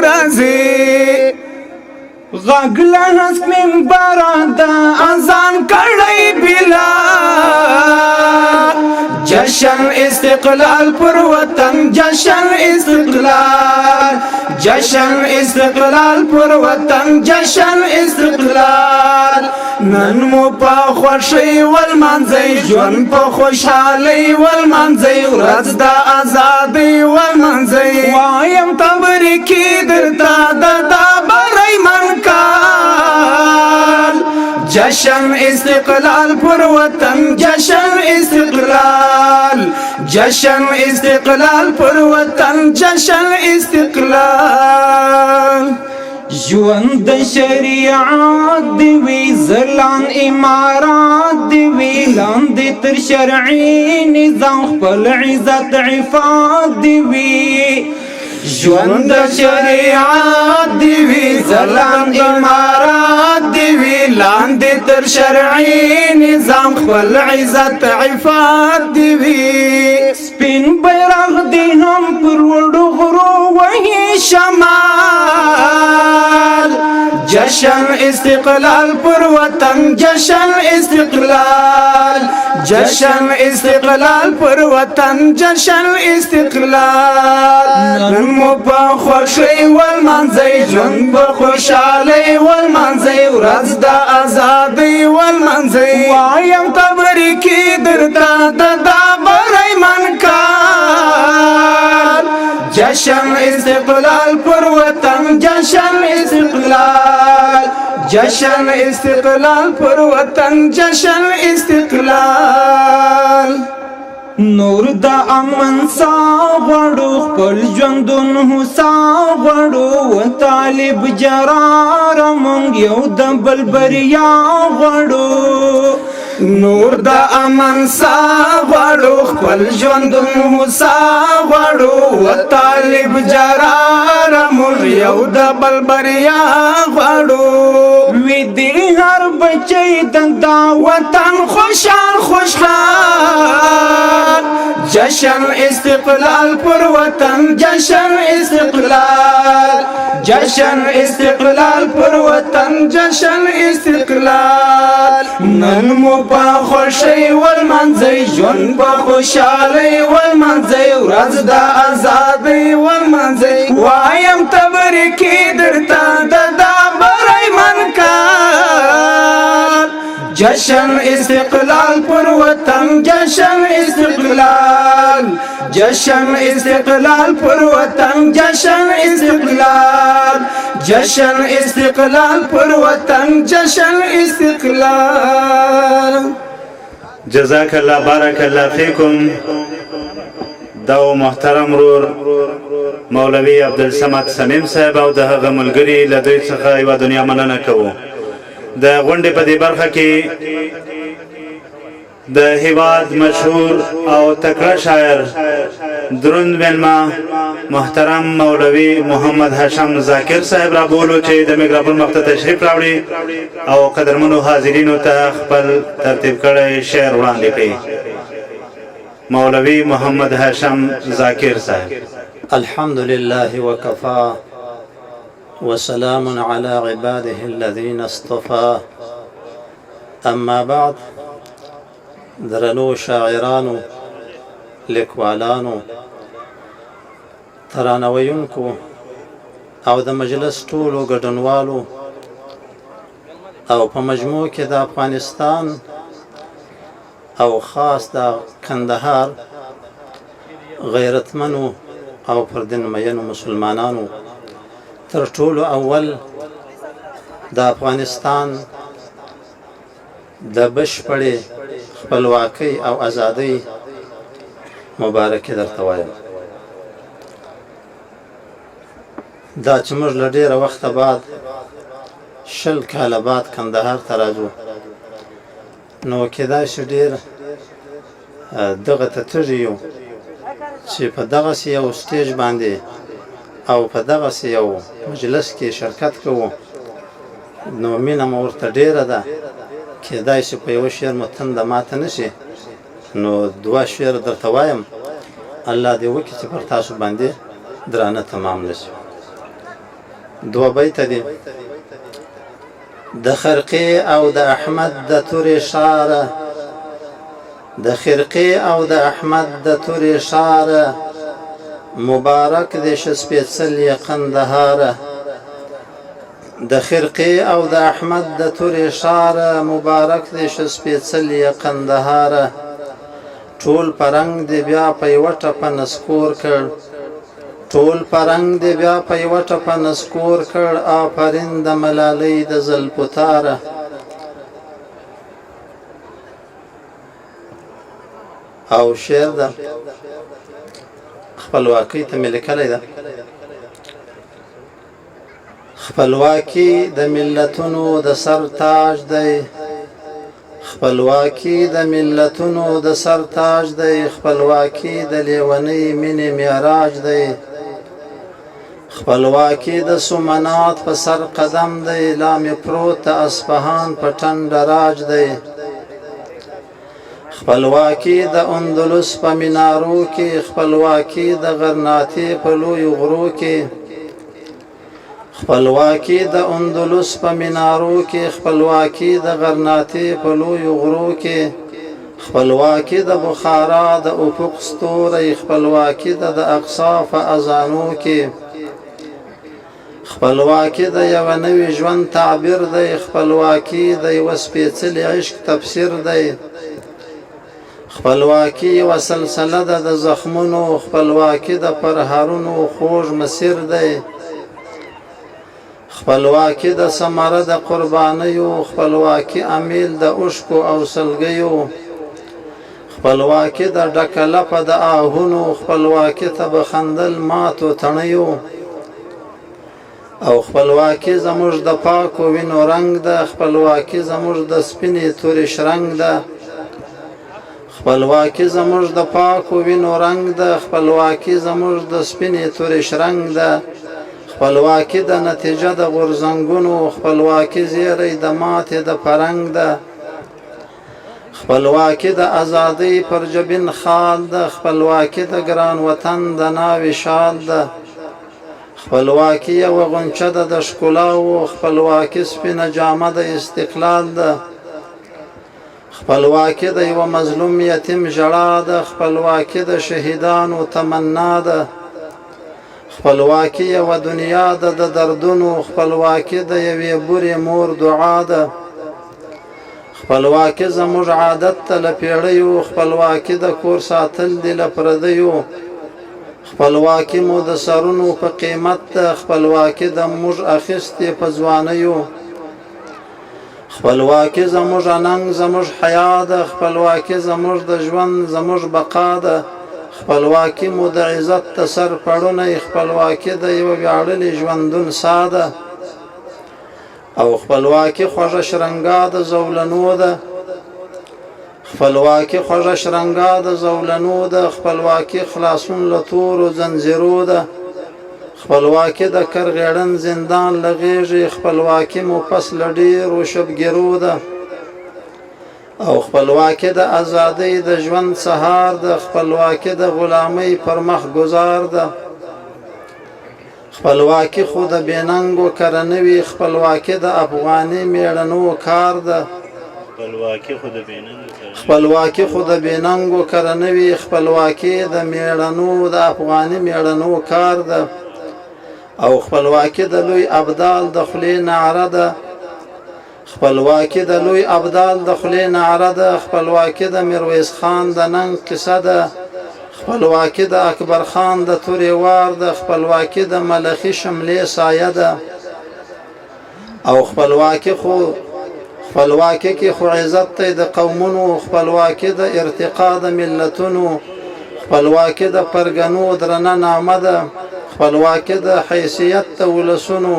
راځي غږ له هس منبره د اذان کړی بلال جشن استقلال پر وطن جشن استقلال جشن استقلال پر وطن جشن استقلال نن مو په خوشی والمنزی ژوند په خوشحالی والمنزی ورځ د ازادۍ والمنزی وایم تبریکی درته د دا بریمن کال جشن استقلال پر وطن جشن استقلال جشن استقلال پر وطن جشن استقلال ژوند د شریعت دی وی زلان امارات دی وی لاندې تر شرعي نظام خپل عزت عفات دی وی ژوند د شریعت دی وی زلان امارات دی وی لاندې تر شرعي نظام خپل عزت عفات دی وی سپین بیرغ دی هم پر وړو غرو وهي شمال جشن استقلال پر وطن جشن استقلال جشن استقلال پر وطن جشن استقلال نن مو په خوشی والمنزی ژوند په خوشحالی والمنزی ورځ د ازادۍ والمنزی وایم تبریکی درته د دا بریمن کال جشن استقلال پر وطن جشن استقلال جشن استقلال پر وطن جشن استقلال نور د امن سا غړو خپل ژوندون هوسا غړو و طالب جرار مونږ یو د بل بریا غړو نور د امن سا غړو خپل ژوندون هوسا غړو و طالب جرار مونږ یو د بل بریا غړو وی دی هر بچی د دا وطن خوشحال خوشحال جشن استقلال پر وطن جشن استقلال جشن استقلال پر وطن جشن استقلال نن مو په خوشی والمنزی ژوند په خوشحالی والمنزی ورځ د ازادۍ والمنزی وایم تبریکی درته د دا بریمن کال جشن استقلال پر وطن جشن استقلال جشن استقلال پر وطن جشن استقلال جشن استقلال پر وطن جشن استقلال جزاک الله بارک الله فیکم دا محترم رور مولوی عبدالصمد سمیم صاحب او د هغه ملګري له دوی څخه یوه دنیا مننه کوو د غونډې په دې برخه کې د هیواد مشهور او تکړه شاعر دروند مېلمه محترم مولوي محمد هاشم ذاکر صاحب را بولو چې د میکروفون مخ ته تشریف راوړي او قدرمنو حاضرینو ته خپل ترتیب کړی شعر وړاندې کړي. مولوي محمد هاشم ذاکر صاحب. الحمد لله وكفى وسلام على عباده الذين اصطفى. اما بعد، درنو شاعرانو، لیکوالانو، ترانویونکو او د مجلس ټولو ګډونوالو او په مجموع کې د افغانستان او خاص د کندهار غیرتمنو او پر دین مینو مسلمانانو، تر ټولو اول د افغانستان د بشپړې خپلواکۍ او ازادۍ مبارکي درته وایم. دا چې موږ له ډېره وخته بعد 20 کاله بعد کندهار ته راځو، نو کېدای شي ډېر دغه ته تږي یو چې په دغسې یو سټیج باندې او په دغسې یو مجلس کې شرکت کوو، نو مینه مو ورته ډېره ده. کېدای شي په یوه شعر مو تنده ماته نه شي، نو 2 شعر درته وایم، الله دې وکړي چې پر تاسو باندې درانه تمام نه شي. 2 بیته دي. د خرقې او د احمد د تورې شاره، د خرقې او د احمد د تورې شاره، مبارک دې شه سپېڅلې قندهاره. د خرقې او د احمد د تورې شاره، مبارک دې شه سپېڅلې قندهاره. ټول پرنګ دې بیا په یوه ټپه نسکور کړ، ټول پرنګ دې بیا په یوه ټپه نسکور کړ. آفرین د ملالۍ د زلفو تاره. او شعر ده خپلواکۍ ته مې لیکلی ده. خپلواکي د ملتونو د سر تاج دی، خپلواکي د ملتونو د سر تاج دی. خپلواکي د لیونۍ مینې معراج دی، خپلواکي د سومنات په سر قدم دی. لامې پروت د اصفهان په ټنډه راج دی. خپلواکي د اندلس په مینارو کې، خپلواکي د غرناطې په لویو غرو کې. خپلواکي د اندلس په مینارو کې، خپلواکي د غرناطې په لویو غرو کې. خپلواکي د بخارا د افق ستوری، خپلواکي د اقصی په اذانو کې. خپلواکي د یو نوي ژوند تعبیر دی، خپلواکي د یو سپېڅلي عشق تفسیر دی. خپلواکي یوه سلسله ده د زخمونو، خپلواکي د پرهرونو خوږ مسیر دی. خپلواکي د ثمره د قربانیو، خپلواکي امیل د اوښکو او سلګیو. خپلواکي د ډکه لپه د آهونو، خپلواکي ته به خندل ماتو تڼیو. او خپلواکي زموږ د پاکو وینو رنګ ده، خپلواکي زموږ د سپینې تورې شرنګ ده. خپلواکي زموږ د پاکو وینو رنګ ده، خپلواکي زموږ د سپینې تورې شرنګ ده. خپلواکي د نتیجه د غورځنګونو، خپلواکي زیری د ماتې د فرنګ ده. خپلواکي د ازادۍ پر جبین خال ده، خپلواکي د ګران وطن د ناوې شال ده. خپلواکي یوه غنچه ده د ښکلاو، خپلواکي سپینه جامه د استقلال ده. خپلواکي د یوه مظلوم یتیم ژړا ده، خپلواکي د شهیدانو تمنا ده. خپلواکي یوه دنیا ده د دردونو، خپلواکي د یوې بورې مور دعا ده. خپلواکي زموږ عادت ته له پیړیو، خپلواکي د کور ساتل دي له پردیو. خپلواکي مو د سرونو په قیمت ده، خپلواکي د موږ اخیستې په ځوانیو. خپلواکي زموږ اننګ زموږ حیا ده، خپلواکي زموږ د ژوند زموږ بقا ده. خپلواکي مو د عزت د سر پړونی، خپلواکي د یوه ویاړلي ژوندون ساه ده. او خپلواکي خوږه شرنګا د زولنو ده. خپلواکي خوږه شرنګا د زولنو ده خپلواکي خلاصون له تورو زنځیرو ده خپلواکي د کرغېړن زندان له غېږې خپلواکي مو پس له ډېرو شبګیرو ده او خپلواکي د ازادۍ د ژوند سهار ده خپلواکي د غلامۍ پر مخ ګزار ده خپلواکي خو د بېننګو کره نه وي خپلواکي د افغاني مېړنو کار ده خپلواکي خو د بېننګو کره نه وي خپلواکي د مېړنو د افغاني مېړنو کار ده او خپلواکي د لوی ابدال د خولې نعره ده خپلواکي د لوی ابدال د خولې نعره ده خپلواکي د میرویس خان د ننګ قصه ده خپلواکي د اکبر خان د تورې وار ده خپلواکي د ملخي شملې سایه ده او خپلواکي کې خو عزت دی د قومونو خپلواکي د ارتقا د ملتونو خپلواکي د پرګنو درنه نامه ده خپلواکي د حیثیت د ولسونو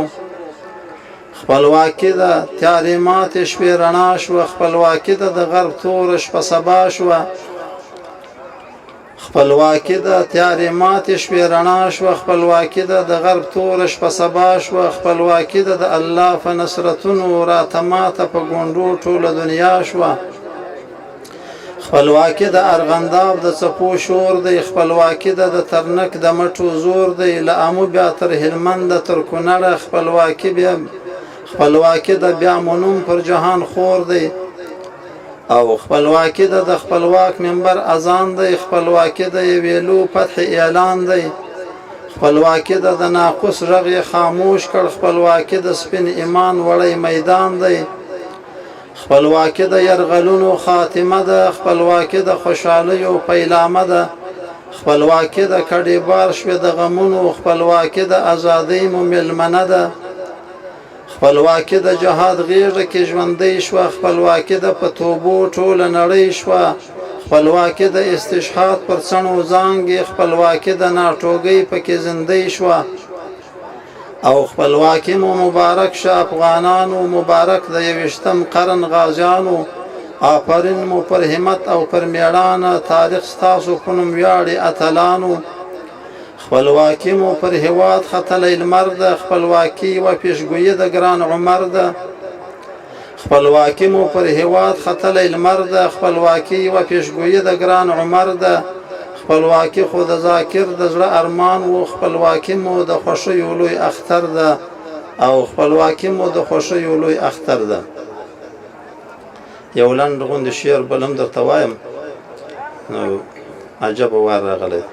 خپلواکي د تیارې ماتې شپې رڼا شوه خپلواکي د غرب توره شپه سبا شوه خپلواکي د تیارې ماتې شپې رڼا شوه خپلواکي د غرب توره شپه سبا شوه خپلواکي د الله په نصرتونو راته ماته په ګونډو ټوله دنیا شوه خپلواکي د ارغنداب د څپو شور دی خپلواکي د ترنک د مټو زور دی له امو بیا تر هلمند تر کونړه خپلواکي د بیا منوم پر جهان خور دی او خپلواکي د خپلواک منبر اذان دی خپلواکي د ویلو فتح اعلان دی خپلواکي د ناقص رغ خاموش کړ خپلواکي د سپین ایمان وړی میدان دی خپلواکي د یرغلونو خاتمه ده خپلواکي د خوشحالیو پیلامه ده خپلواکي د کډې بار شوې د غمونو خپلواکي د ازادۍ مو مېلمنه ده خپلواکي د جهاد غیږه کې ژوندۍ شوه خپلواکي د په توبو ټوله نړۍ شوه خپلواکي د استشهاد پر څڼو زانګې خپلواکي د ناټوګۍ پکې زندۍ شوه او خپلواکي مو مبارک شه افغانانو مبارک د 21م قرن غازیانو آفرین مو پر همت او پر میړانه تاریخ ستاسو په نوم ویاړي اتلانو خپلواکي مو پر هیواد ختلی لمر ده خپلواکي و پیشګویي د ګران عمر ده خپلواکي مو پر هیواد ختلی لمر ده خپلواکي و پیشګویي د ګران عمر ده خپلواکي خو د ذاکر د زړه ارمان و خپلواکي مو د خوښیو لوی اختر ده او خپلواکي مو د خوښیو لوی اختر ده یو لنډ غوندې شعر بل هم درته وایم نو عجبه وار راغلی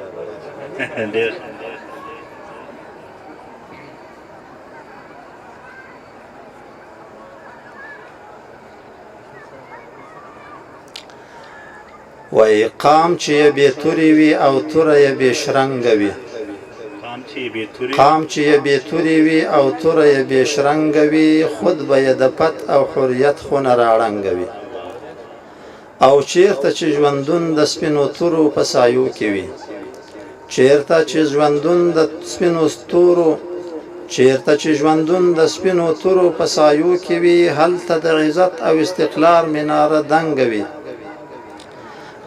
وای قام چې بې تورې وي او توره یې بې شرنګه وي قام چې بې تورې وي او توره یې بې شرنګه وي خود به یې د پت او حریت خونه راړنګه وي او چیرته چې ژوندون د سپینو تورو په سایو کې وي چیرته چې ژوندون د سپینو ستورو چیرته چې ژوندون د سپینو تورو په سایو کې وي هلته د عزت او استقلال مناره دنګه وي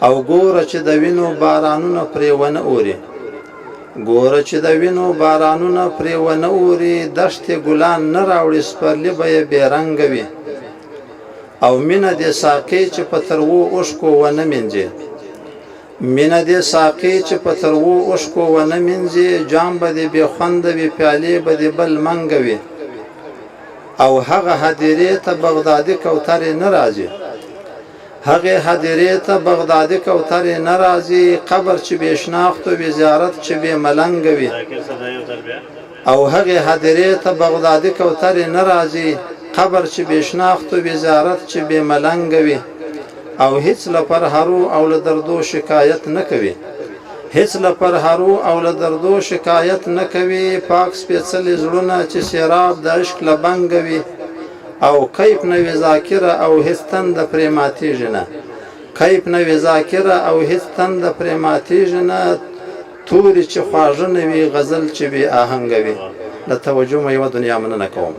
او ګوره چې د وینو بارانونه پرې ونه اوري ګوره چې د وینو بارانونه پرې ونه اوري دښتې ګلان نه راوړي سپرلي به یې بې رنګه وي او مینه دې ساقي چې په تروو اوښکو ونه مینځي مینه دې ساقي چې په تروو اوښکو ونه مینځي جام به دې بې خونده وي پیالې به دې بل منګه وي او هغه هدیرې ته بغدادي کوترې نه راځي هغه هدیرې ته بغدادي کوترې نه راځي قبر چې بې شناختو وي زیارت چې بې ملنګه وي او هغه هدیرې ته بغدادي کوترې نه راځي قبر چې بې شناختو وي زیارت چې بې ملنګه وي او هیڅ له پرهرو او له دردو شکایت نه کوي هیڅ له پرهرو او له دردو شکایت نه کوي پاک سپېڅلي زړونه چې سیراب د عشق له بنګه وي او کیف نه وي ذاکره او هیڅ تنده پرې ماتېږي نه کیف نه وي ذاکره او هیڅ تنده پرې ماتېږي نه تورې چې خواږه نه وي غزل چې بې آهنګه وي له توجه مو یوه دنیا مننه کوم